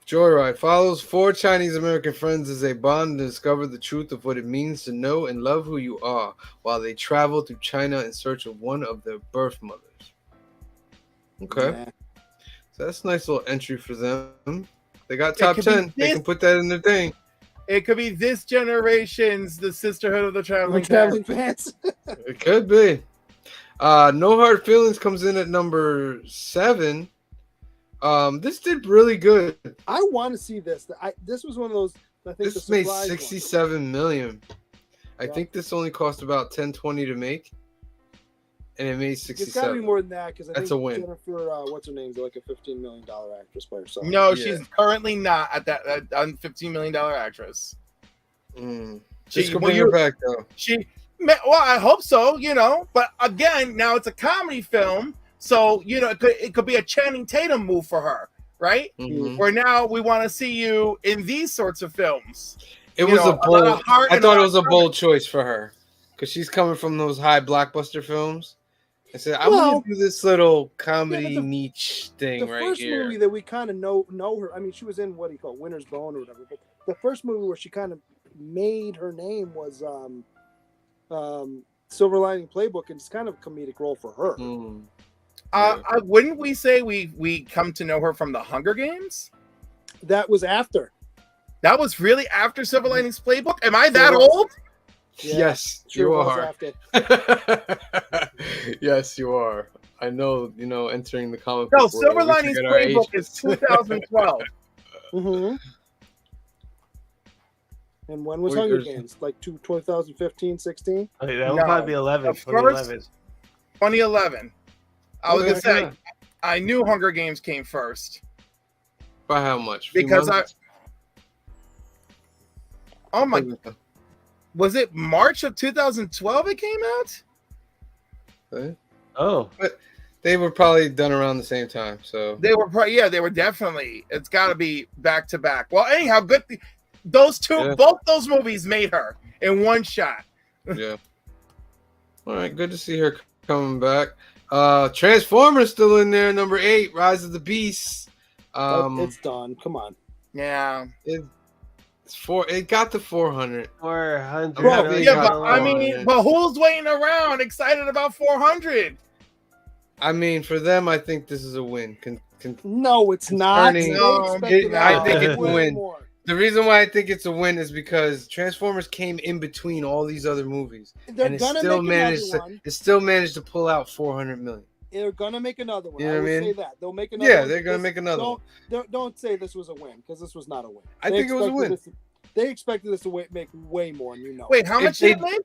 Joyride follows 4 Chinese American friends as they bond and discover the truth of what it means to know and love who you are while they travel through China in search of one of their birth mothers. Okay. Yeah. So that's a nice little entry for them. They got top 10. They can put that in their thing. It could be this generation's The Sisterhood of the Traveling Pants. It could be. No Hard Feelings comes in at number 7. This did really good. I want to see this. This was one of those. I think this made 67 million. I think this only cost about 10-20 to make, and it made 67. It's got to be more than that because I think a win. Jennifer, what's her name, is like a $15 million actress by herself. No, she's currently not at that $15 million actress. She's gonna bring her back though. Well, I hope so. But again, now it's a comedy film. So, it could be a Channing Tatum move for her, right? Mm-hmm. Where now we want to see you in these sorts of films. It was a bold. I thought it was a bold choice for her because she's coming from those high blockbuster films. I said, I'm going to do this little comedy niche thing right here. The first movie that we kind of know her, I mean, she was in what do you call it, Winter's Bone or whatever. But the first movie where she kind of made her name was Silver Lining Playbook, and it's kind of a comedic role for her. Wouldn't we say we come to know her from the Hunger Games? That was after. That was really after Silver Linings Playbook? Am I that old? Yeah, yes, you are. Yes, you are. I know, entering the comic book. No, Silver Linings Playbook is 2012. Mm-hmm. And when was Hunger Games? Like 2015, 16? Okay, that would probably be 11. 2011. I was going to say, I knew Hunger Games came first. By how much? Because was it March of 2012 it came out? Okay. Oh. But they were probably done around the same time. So they were they were definitely. It's got to be back to back. Well, anyhow, good. Those two, both those movies made her in one shot. Yeah. All right, good to see her coming back. Transformers still in there, number 8, Rise of the Beasts. It's done. Come on. Yeah. It got to 400. 400. But who's waiting around excited about 400? I mean, for them, I think this is a win. No, it's not. I think it's a win. The reason why I think it's a win is because Transformers came in between all these other movies, and it still managed to pull out 400 million. They're gonna make another one. You know what I mean? Say that they'll make another. Yeah, they're gonna make another one. Don't say this was a win because this was not a win. I think it was a win. They expected this to make way more, and Wait, how much did it make?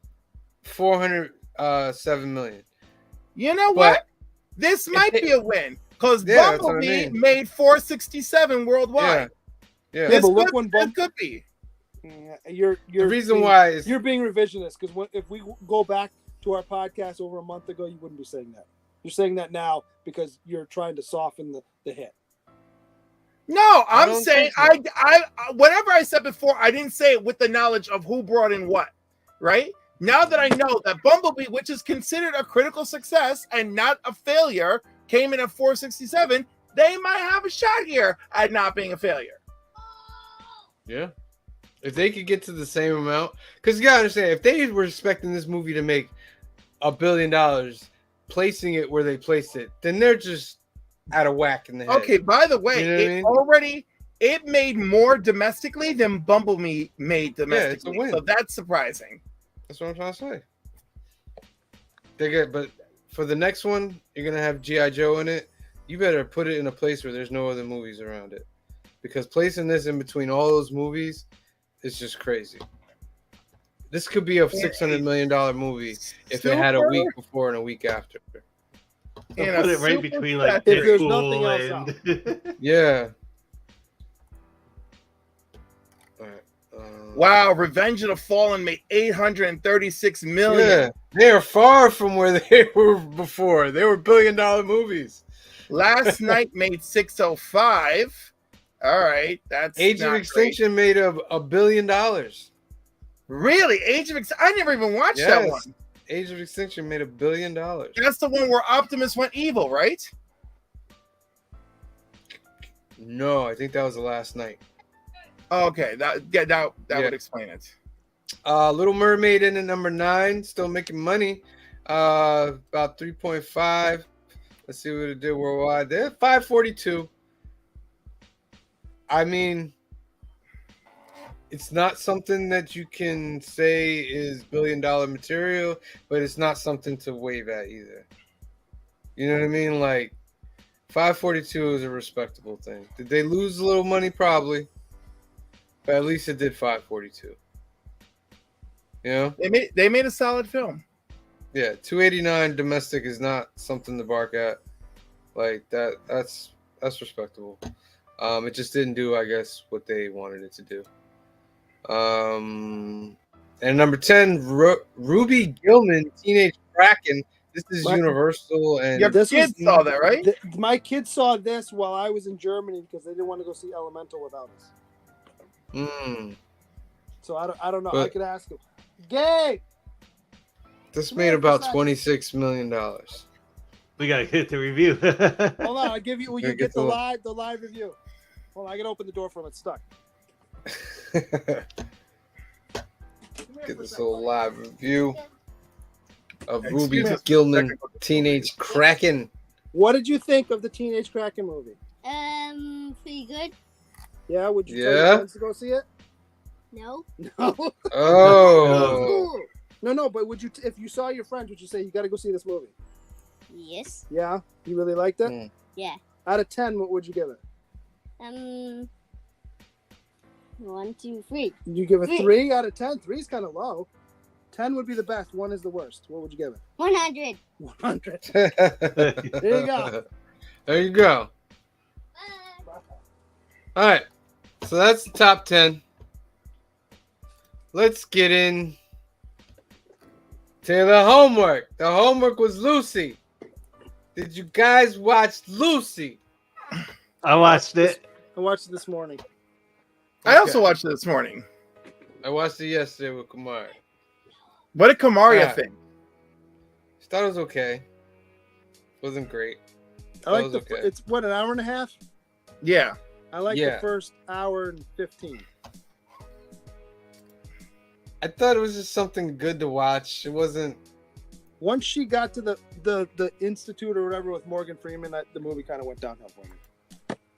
407 million. You know what? This might be a win because Bumblebee made 467 worldwide. Yeah, but look when Bumblebee could be. You're the reason why is you're being revisionist because if we go back to our podcast over a month ago, you wouldn't be saying that. You're saying that now because you're trying to soften the hit. No, I'm don't saying think so. I whatever I said before, I didn't say it with the knowledge of who brought in what, right? Now that I know that Bumblebee, which is considered a critical success and not a failure, came in at 467, they might have a shot here at not being a failure. Yeah. If they could get to the same amount, because you gotta understand, if they were expecting this movie to make $1 billion, placing it where they placed it, then they're just out of whack in the head. Okay, by the way, You know what I mean? it made more domestically than Bumblebee made it's a domestically. win. So that's surprising. That's what I'm trying to say. They get, but for the next one, you're gonna have G.I. Joe in it. You better put it in a place where there's no other movies around it, because placing this in between all those movies is just crazy. This could be a $600 million movie if it had a week before and a week after. In Put a it right super between like If there's Deadpool nothing else and Yeah. All right. Wow, Revenge of the Fallen made 836 million. Yeah, they are far from where they were before. They were billion-dollar movies. Last Night made 605. All right, that's Age of not Extinction made $1 billion. great. Really, Age of Extinction? I never even watched that Yes. one. Age of Extinction made $1 billion. That's the one where Optimus went evil, right? No, I think that was the Last Night. Okay, that Yeah. would explain it. Little Mermaid in at number 9, still making money. About 3.5. Let's see what it did worldwide. They're 542. I mean, it's not something that you can say is billion-dollar material, but it's not something to wave at either. You know what I mean? Like, 542 is a respectable thing. Did they lose a little money? Probably. But at least it did 542. You know? They made a solid film. Yeah, 289 domestic is not something to bark at. Like that's respectable. It just didn't do, I guess, what they wanted it to do. And number 10, Ruby Gillman, Teenage Kraken. This is Universal, and Your this kids was- saw that, right? My kids saw this while I was in Germany because they didn't want to go see Elemental without us. So I don't know. I But- could ask them. Gay. this made about $26 million. we gotta get the review. Hold on, I'll give you. Will you Yeah, get the get live review? Hold on, I gotta open the door for him. It's stuck. Get this little live review of Excuse Ruby me. Gillman, Teenage Kraken. What did you think of the Teenage Kraken movie? Pretty good. Yeah, would you tell Yeah? your friends to go see it? No. No, Oh, Cool. no. But would you, if you saw your friends, would you say you got to go see this movie? Yes. Yeah, you really liked it. Mm. Yeah. Out of 10, what would you give it? 1, 2, 3. You give it Three. 3 out of 10. 3 is kind of low. 10 would be the best. 1 is the worst. What would you give it? 100. 100. there you go. There you go. All right, so that's the top 10. Let's get in to the homework. The homework was Lucy. Did you guys watch Lucy? I watched it. I watched it this morning. I also watched it this morning. I watched it yesterday with Kamar. What did Kamaria Yeah. think? I thought it was okay. Wasn't great. I like was the. okay. It's what, an hour and a half. Yeah. I like Yeah. the first hour and 15. I thought it was just something good to watch. It wasn't. Once she got to the institute or whatever with Morgan Freeman, the movie kind of went downhill for me.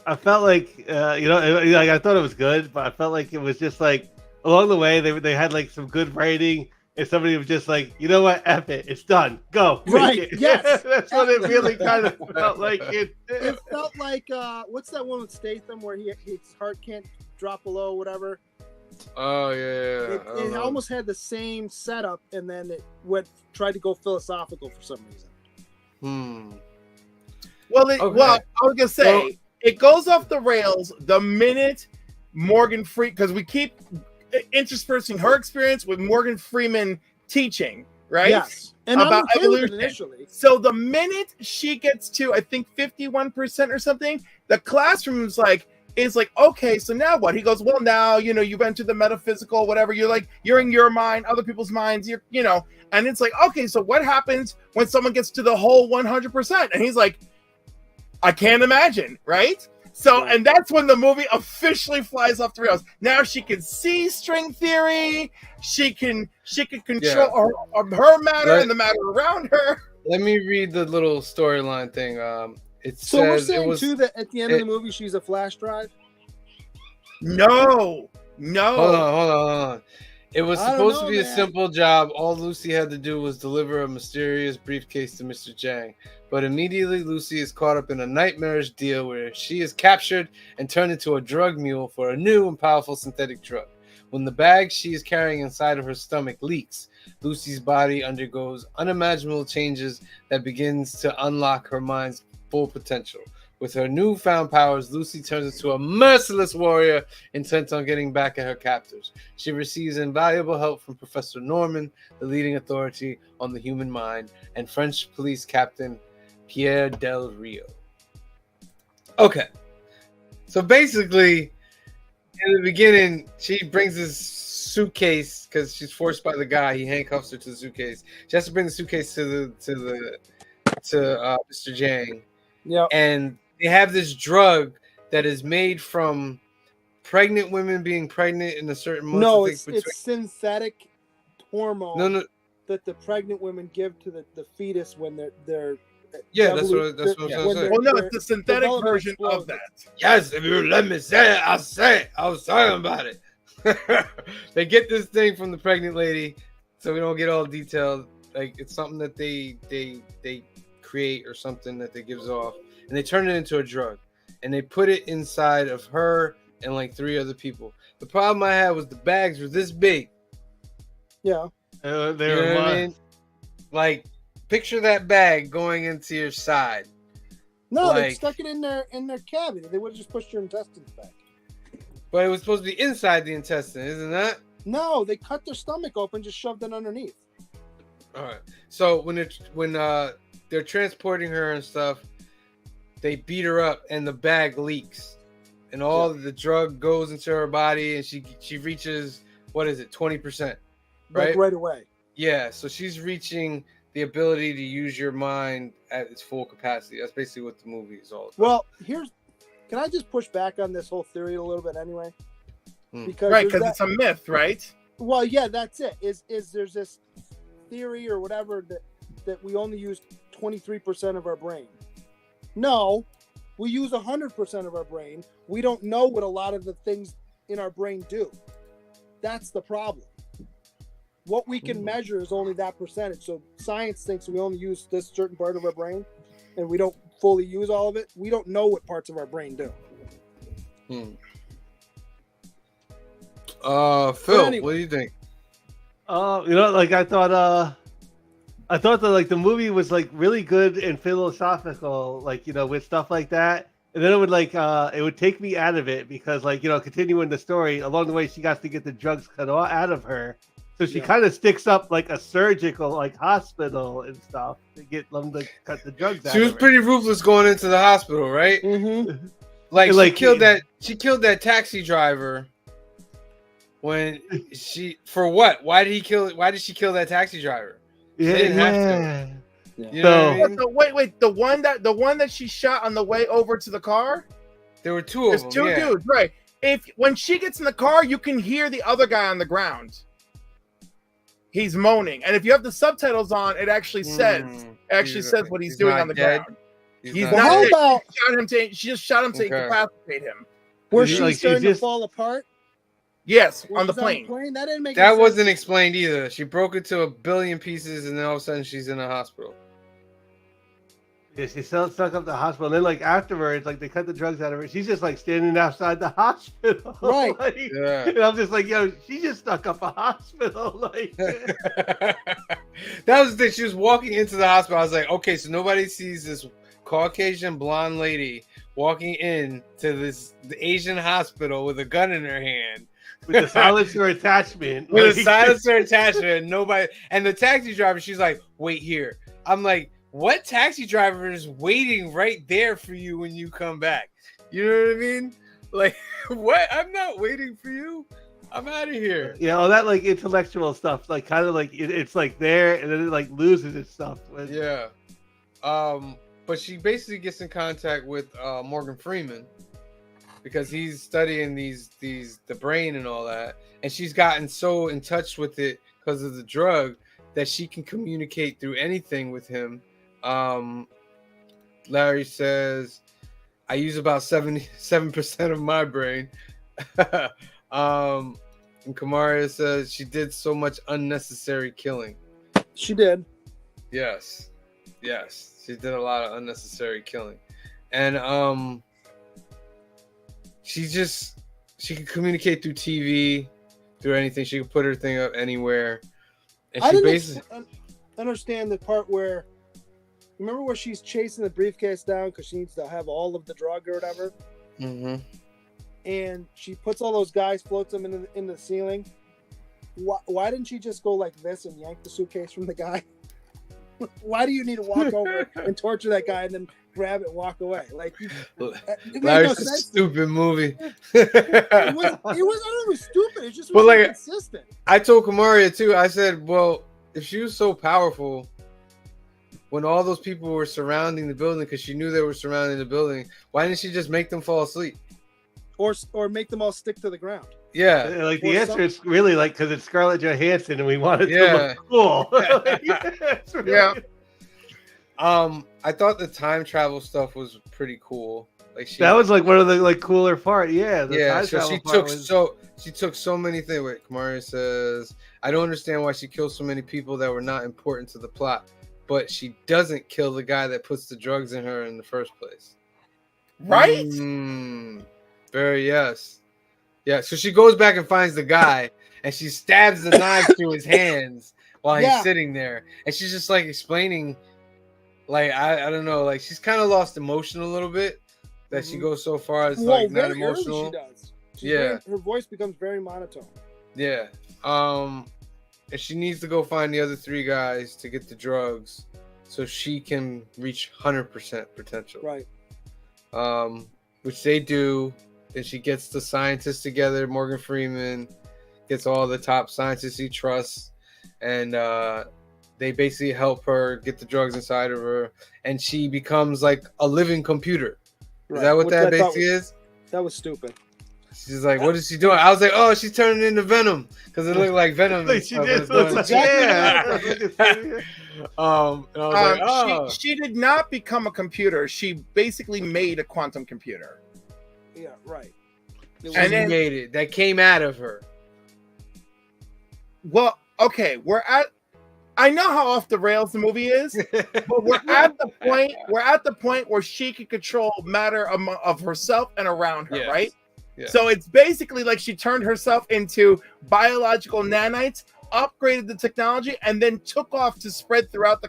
I felt like like I thought it was good, but I felt like it was just like along the way they had like some good writing, and somebody was just like, you know what, F it, it's done, go. make Right, it. yes. That's what it really kind of felt like. It felt like what's that one with Statham where his heart can't drop below whatever. Oh yeah. It, I don't it know. almost had the same setup, and then it tried to go philosophical for some reason. Well, Okay. well, I was gonna say Well- it goes off the rails the minute Morgan Freeman, because we keep interspersing her experience with Morgan Freeman teaching, right? Yes, and About I'm okay with it evolution. initially. So the minute she gets to, I think 51% or something, the classroom is like, okay, so now what? He goes, well, now, you've entered the metaphysical, whatever. You're in your mind, other people's minds, and it's like, okay, so what happens when someone gets to the whole 100%? And he's like, I can't imagine, right? So, and that's when the movie officially flies off the rails. Now she can see string theory. She can control her matter and the matter around her. Let me read the little storyline thing. It So says we're it saying was too that at the end of the movie she's a flash drive. No. Hold on. It was I don't supposed to know, be a man. simple job. All Lucy had to do was deliver a mysterious briefcase to Mr. Jang. But immediately Lucy is caught up in a nightmarish deal where she is captured and turned into a drug mule for a new and powerful synthetic drug. When the bag she is carrying inside of her stomach leaks, Lucy's body undergoes unimaginable changes that begins to unlock her mind's full potential. With her newfound powers, Lucy turns into a merciless warrior intent on getting back at her captors. She receives invaluable help from Professor Norman, the leading authority on the human mind, and French police captain Pierre Del Rio. Okay. So basically, in the beginning, she brings this suitcase because she's forced by the guy. He handcuffs her to the suitcase. She has to bring the suitcase to Mr. Jang. Yeah. And they have this drug that is made from pregnant women being pregnant in a certain month. No, it's synthetic hormone No. that the pregnant women give to the fetus when they're Yeah, that's what I'm saying. Well, no, it's the synthetic version of that. Yes, if you let me say it, I'll say it. I was talking about it. They get this thing from the pregnant lady, so we don't get all detailed. Like it's something that they create or something that they gives off, and they turn it into a drug, and they put it inside of her and like 3 other people. The problem I had was the bags were this big. Yeah, They You were know what I mean? Like picture that bag going into your side. no, they Like- stuck it in their cavity. They would have just pushed your intestines back. But it was supposed to be inside the intestine, isn't that? No, they cut their stomach open, just shoved it underneath. All right. So when they're transporting her and stuff, they beat her up and the bag leaks, and all of the drug goes into her body, and she reaches, what is it, 20%, right? Like right away. Yeah. So she's reaching the ability to use your mind at its full capacity. That's basically what the movie is all about. Well, can I just push back on this whole theory a little bit anyway? Because Right, there's because it's a myth, right? well, yeah, that's it. Is there's this theory or whatever that we only use 23% of our brain? No, we use 100% of our brain. We don't know what a lot of the things in our brain do. That's the problem. What we can measure is only that percentage. So science thinks we only use this certain part of our brain, and we don't fully use all of it. We don't know what parts of our brain do. Phil, anyway. what do you think? Like I thought that like the movie was like really good and philosophical, like with stuff like that, and then it would it would take me out of it because continuing the story along the way, she got to get the drugs cut out of her, so she kind of sticks up like a surgical hospital and stuff to get them to cut the drugs out. She was pretty ruthless going into the hospital, right? Mm-hmm. She killed that taxi driver. When for what? Why did she kill that taxi driver? She didn't have to. You know what I mean? So, wait, the one that she shot on the way over to the car? There were 2 of There's them. 2 yeah. dudes, right? When she gets in the car, you can hear the other guy on the ground. He's moaning, and if you have the subtitles on, it actually says what he's doing on the dead. ground. He's He's not not How dead. about She just shot him to Okay. incapacitate him. where She's she's like- starting she's to fall apart? Yes, When on the she's plane. That didn't make That any wasn't sense. explained either. She broke into a billion pieces, and then all of a sudden she's in a hospital. Yeah, she's stuck up the hospital. And then afterwards, they cut the drugs out of her. She's just standing outside the hospital. Right. Yeah. And I'm just like, yo, she just stuck up a hospital. That was the thing. She was walking into the hospital. I was like, okay, so nobody sees this Caucasian blonde lady walking in to the Asian hospital with a gun in her hand. with the silencer attachment. with a like- silencer attachment. Nobody, and the taxi driver, she's like, "Wait here." I'm like, "What taxi driver is waiting right there for you when you come back?" You know what I mean? Like, what? I'm not waiting for you. I'm out of here. Yeah, all that like intellectual stuff, like kind of like it's like there, and then it like loses its stuff. Yeah. But she basically gets in contact with Morgan Freeman because he's studying the brain and all that, and she's gotten so in touch with it because of the drug that she can communicate through anything with him. Larry says, "I use about 77% of my brain." And Kamaria says she did so much unnecessary killing. She did. Yes, she did a lot of unnecessary killing, and she can communicate through TV, through anything. She can put her thing up anywhere, and I she didn't basically understand the part where, remember where she's chasing the briefcase down because she needs to have all of the drug or whatever, and she puts all those guys, floats them in the ceiling. Why didn't she just go like this and yank the suitcase from the guy? Why do you need to walk over and torture that guy and then grab it and walk away? Like, it made no Larry's a sense. stupid movie. It was, I don't know, it was stupid. It just But, wasn't like, consistent. I told Kamaria too. I said, "Well, if she was so powerful, when all those people were surrounding the building, because she knew they were surrounding the building, why didn't she just make them fall asleep?" Or make them all stick to the ground. Yeah, Like Or the answer is really like because it's Scarlett Johansson and we want it to Yeah. look cool. It's really- Yeah. I thought the time travel stuff was pretty cool. Like that was like one of the like cooler part. Yeah, the yeah. time So travel she part took was- she took so many things. Wait, Kamaria says, "I don't understand why she killed so many people that were not important to the plot, but she doesn't kill the guy that puts the drugs in her in the first place." Right? Very yes. Yeah, so she goes back and finds the guy and she stabs the knife through his hands while he's Yeah. sitting there. And she's just like explaining, like, I don't know, like she's kind of lost emotion a little bit that she goes so far as like not very early emotional. she does. Yeah. Her voice becomes very monotone. Yeah. And she needs to go find the other three guys to get the drugs so she can reach 100% potential. Right. Which they do. Then she gets the scientists together. Morgan Freeman gets all the top scientists he trusts, and they basically help her get the drugs inside of her, and she becomes like a living computer. Is that what Which that I thought basically is? That was stupid. She's like, what is she doing? I was like, oh, she's turning into Venom because it looked like Venom. Like and she stuff did. was going- Yeah. And I was like, oh. She did not become a computer. She basically made a quantum computer. Yeah, right. She And then- made it. That came out of her. Well, okay, I know how off the rails the movie is, but we're at the point where she can control matter of herself and around her, Yes. right? Yeah. So it's basically like she turned herself into biological nanites, upgraded the technology, and then took off to spread throughout the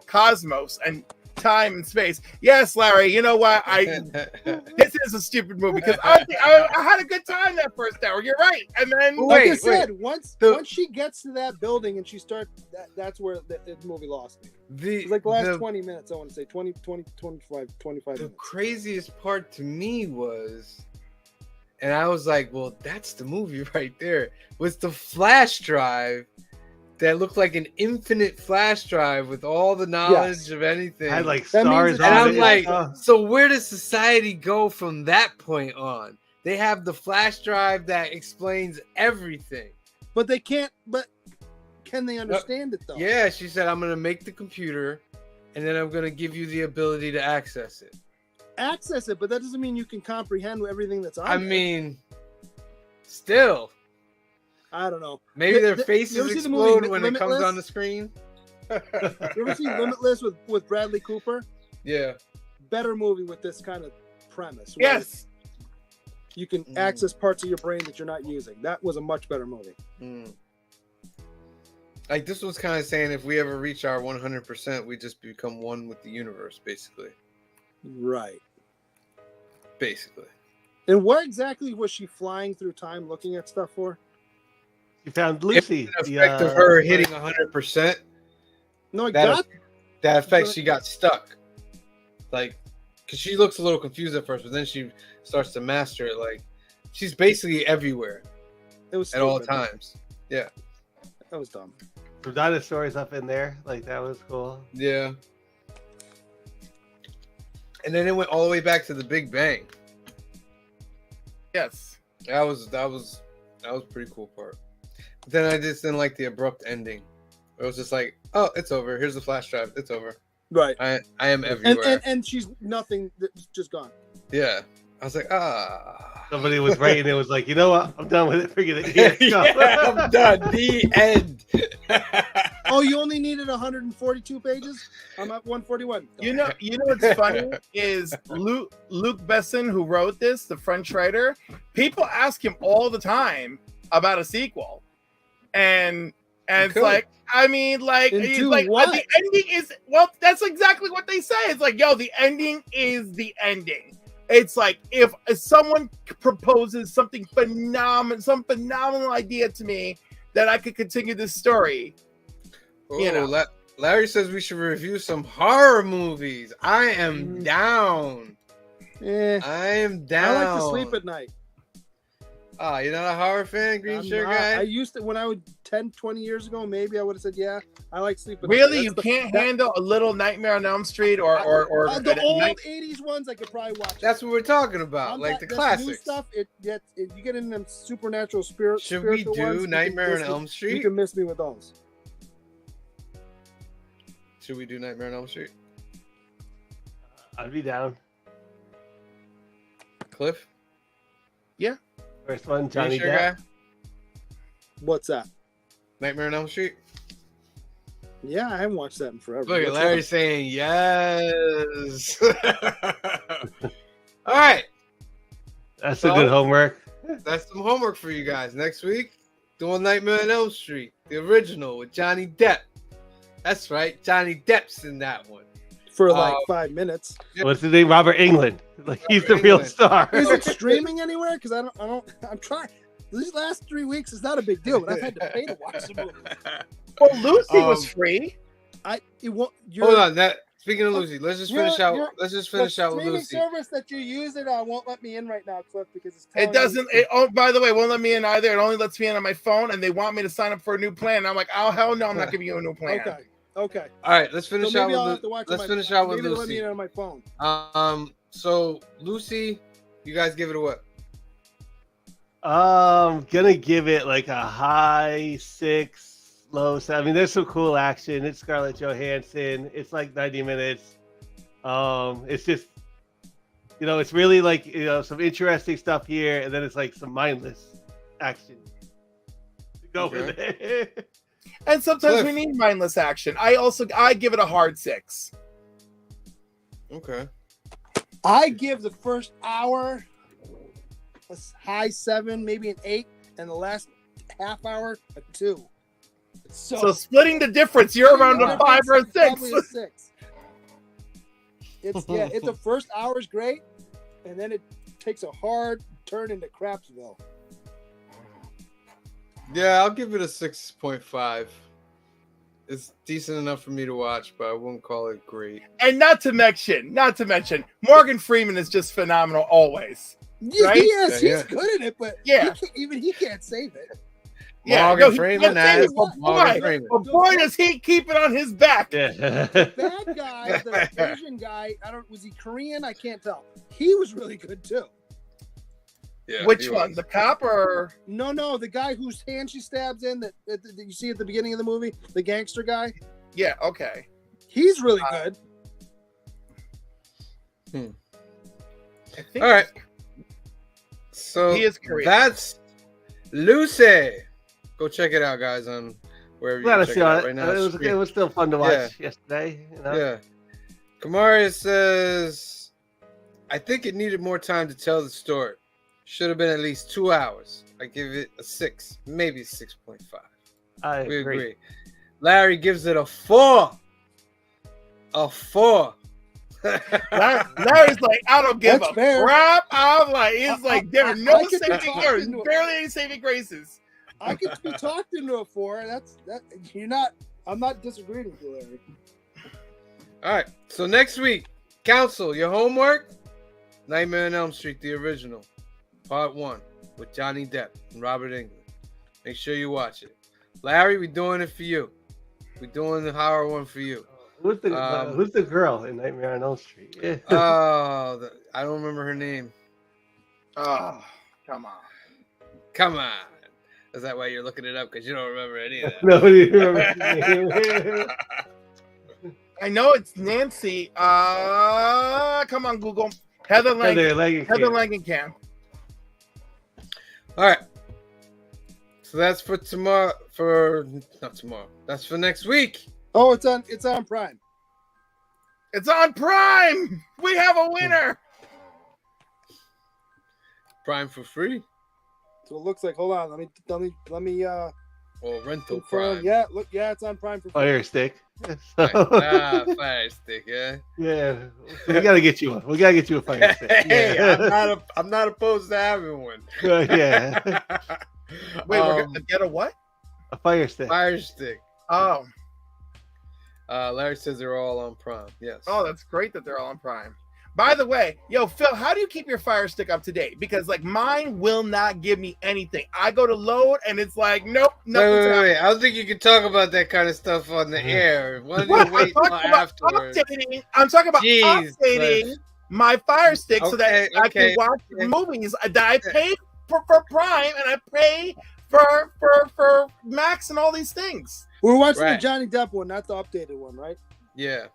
cosmos and time and space. Yes, Larry, you know what? This is a stupid movie because I had a good time that first hour. You're right, and then Like I Wait, said, once The- once she gets to that building and she starts, that's where the movie lost me. It was like the last 20 minutes, I want to say 20, 25 the minutes. craziest part to me was, and I was like, well, that's the movie right there, was the flash drive that looked like an infinite flash drive with all the knowledge of anything. I had like That means stars it's- and on I'm it. like, Oh. so where does society go from that point on? They have the flash drive that explains everything. But they can't. But can they understand it though? Yeah, she said, I'm going to make the computer and then I'm going to give you the ability to access it. Access it, but that doesn't mean you can comprehend everything that's on I there. mean, still, I don't know. maybe their You faces ever see the movie explode when it comes Limitless? on the screen. You ever see Limitless with Bradley Cooper? Yeah. Better movie with this kind of premise. where yes, you can access parts of your brain that you're not using. That was a much better movie. Like this was kind of saying if we ever reach our 100%, we just become one with the universe, basically. Right. Basically. And what exactly was she flying through time looking at stuff for? You found Lucy. The effect of her hitting 100%. No, I That got that effect, she got stuck. Like, because she looks a little confused at first, but then she starts to master it. Like, she's basically everywhere it was at all stupid. times. Yeah. That was dumb. The dinosaurs up in there. Like, that was cool. Yeah. And then it went all the way back to the Big Bang. Yes. That was a pretty cool part. But then I just didn't like the abrupt ending. It was just like, oh, it's over. Here's the flash drive. It's over. Right. I am everywhere. And she's nothing. It's just gone. Yeah. I was like, ah. Somebody was writing. It was like, you know what? I'm done with it. Forget it. Yeah, I'm done. The end. Oh, you only needed 142 pages? I'm at 141. You know what's funny is Luc Besson, who wrote this, the French writer. People ask him all the time about a sequel, and it's like, I mean, like, he's like, what? the ending is, well, that's exactly what they say. It's like, yo, the ending is the ending. It's like if someone proposes something phenomenal, some phenomenal idea to me that I could continue this story. Oh, You know. Larry says we should review some horror movies. I am down. Eh, I am down. I like to sleep at night. Ah, you're not a horror fan, Green I'm Shirt not. guy? I used to, when I was 10, 20 years ago, maybe I would have said, yeah, I like sleep at Really, night. you can't handle a little Nightmare on Elm Street or the old Night- 80s ones I could probably watch. That's what we're talking about, I'm like not- the this classics. new stuff, you get into them supernatural spirit. Should we spiritual do ones, you can Nightmare on miss me- Elm You Street? can miss me with those. Should we do Nightmare on Elm Street? I'd be down. Cliff? First one, Green Johnny Shirt Depp. guy? What's that? Nightmare on Elm Street? Yeah, I haven't watched that in forever. Look at What's Larry that? saying yes. All right. That's So- a good homework. That's some homework for you guys. Next week, doing Nightmare on Elm Street, the original with Johnny Depp. That's right. Johnny Depp's in that one. For like 5 minutes. What's his name? Robert England. Like, he's the Robert real Englund. star. Is it streaming anywhere? Because I'm trying. These last 3 weeks is not a big deal, but I've had to pay to watch the movie. Well, Lucy was Um, free. It won't. Hold on. Speaking of Lucy, let's just finish out. you're- Let's just The finish out with streaming Lucy. service that you use won't let me in right now, Cliff, because it's It telling doesn't. me- Oh, by the way, it won't let me in either. It only lets me in on my phone, and they want me to sign up for a new plan. And I'm like, oh hell no, I'm not giving you a new plan. Okay. All right, let's So finish maybe out with I'll have to watch. let's on finish my, out with maybe they'll let me Lucy. in on my phone. So Lucy, you guys give it a what? Gonna give it like a high 6, low 7. I mean, there's some cool action. It's Scarlett Johansson. It's like 90 minutes. It's just, it's really like, some interesting stuff here, and then it's like some mindless action to go with it. And sometimes Cliff. we need mindless action. I give it a hard 6. Okay. I give the first hour a high 7, maybe an 8, and the last half hour a 2. So splitting the difference, you're around a 5 or a 6. Probably a 6. It's the first hour's great, and then it takes a hard turn into Crapsville. Yeah, I'll give it a 6.5. It's decent enough for me to watch, but I wouldn't call it great. And not to mention, Morgan Freeman is just phenomenal always. Yeah, Right? he is. Yeah. He's good at it, but Yeah. he can't save it. Yeah, Morgan he Freeman, can't that say is it, but Morgan boy, Freeman. but boy, does he keep it on his back. Yeah. Bad guy, the Asian guy, was he Korean? I can't tell. He was really good too. Yeah, Which he one? was. The cop or? No, the guy whose hand she stabs in that you see at the beginning of the movie, the gangster guy. Yeah, okay. He's really good. I think All right. So He is Korean. that's Lucy. Go check it out, guys, on wherever you Glad to check see it it. out right now. It was still fun to watch Yeah. yesterday. Yeah. Kamaria says, I think it needed more time to tell the story. Should have been at least 2 hours. I give it a 6, maybe 6.5. I We agree. agree. Larry gives it a 4. A 4. Larry's like, I don't give That's a fair. crap. I'm like, he's like, there are no I could be saving talking graces, to- barely any saving graces. I could be talked into a 4. That you're not. I'm not disagreeing with you, Larry. All right. So next week, Council, your homework: Nightmare on Elm Street, the original, Part 1, with Johnny Depp and Robert Englund. Make sure you watch it. Larry, we're doing it for you. We're doing the horror one for you. Who's the girl in Nightmare on Elm Street? Yeah. I don't remember her name. Oh, come on. Come on. Is that why you're looking it up? Because you don't remember any of that. Nobody remembers the name. I know it's Nancy. Come on, Google. Heather Langenkamp. All right. So that's for tomorrow. Not tomorrow. That's for next week. Oh, it's on Prime. It's on Prime. We have a winner. Prime for free So it looks like. Hold on. Let me. or rental confirm. Prime. Yeah. Look. Yeah, it's on Prime for free. Fire stick. Fire stick. Yeah. Yeah, we gotta get you one. We gotta get you a fire stick. Hey, Yeah. I'm not opposed to having one. Yeah, Wait, we're gonna get a what? a fire stick. Fire stick. Oh, Larry says they're all on Prime. Yes. oh, that's great that they're all on Prime. By the way, yo, Phil, how do you keep your Fire Stick up to date? Because like mine will not give me anything. I go to load and it's like, nope, nothing's happening. Wait. I don't think you can talk about that kind of stuff on the air. Why don't What? you wait I'm till talking about afterwards? I'm talking about Jeez, updating my Fire Stick so that I can Okay, watch okay. movies that I pay for Prime and I pay for Max and all these things. We're watching Right. the Johnny Depp one, not the updated one, right? Yeah.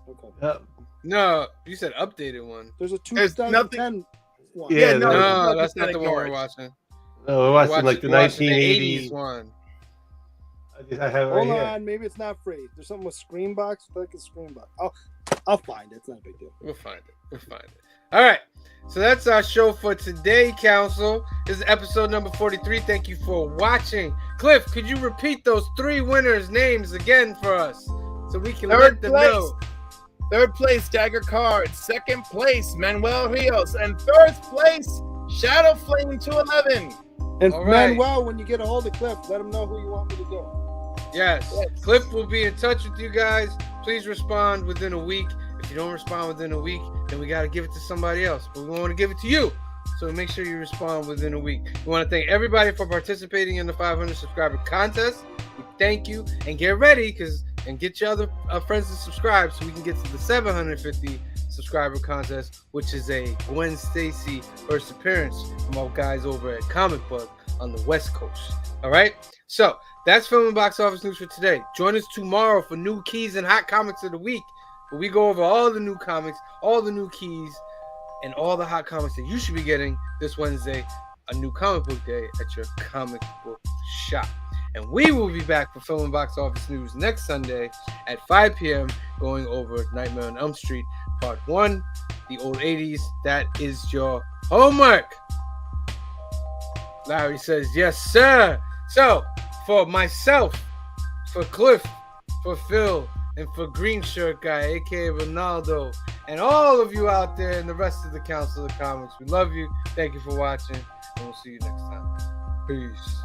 Okay. Yep. No, you said updated one. There's a There's 2010 one. Yeah, no, there- No, no, that's not the one ignore we're it. watching. No, we're watching like the We're watching 1980s. 80s one. I have it right Hold here. on, maybe it's not free. There's something with Screenbox. I think it's Screenbox. I'll find it. It's not a big deal. We'll find it. All right. So that's our show for today, Council. This is episode number 43. Thank you for watching. Cliff, could you repeat those 3 winners' names again for us so we can let them know? Third place, Dagger Card. Second place, Manuel Rios. And third place, Shadow Flame 211. And All right. Manuel, when you get a hold of Cliff, let him know who you want me to do. Yes. Yes. Cliff will be in touch with you guys. Please respond within a week. If you don't respond within a week, then we got to give it to somebody else. But we want to give it to you. So make sure you respond within a week. We want to thank everybody for participating in the 500 subscriber contest. We thank you. And get ready and get your other friends to subscribe so we can get to the 750 subscriber contest, which is a Gwen Stacy first appearance from our guys over at Comic Book on the West Coast. All right? So that's Film and Box Office News for today. Join us tomorrow for new keys and hot comics of the week, where we go over all the new comics, all the new keys, and all the hot comics that you should be getting this Wednesday, a new comic book day at your comic book shop. And we will be back for Film and Box Office News next Sunday at 5 p.m. going over Nightmare on Elm Street Part 1, the old 80s. That is your homework. Larry says, yes, sir. So, for myself, for Cliff, for Phil, and for Green Shirt Guy, a.k.a. Ronaldo, and all of you out there and the rest of the Council of Comics, we love you. Thank you for watching, and we'll see you next time. Peace.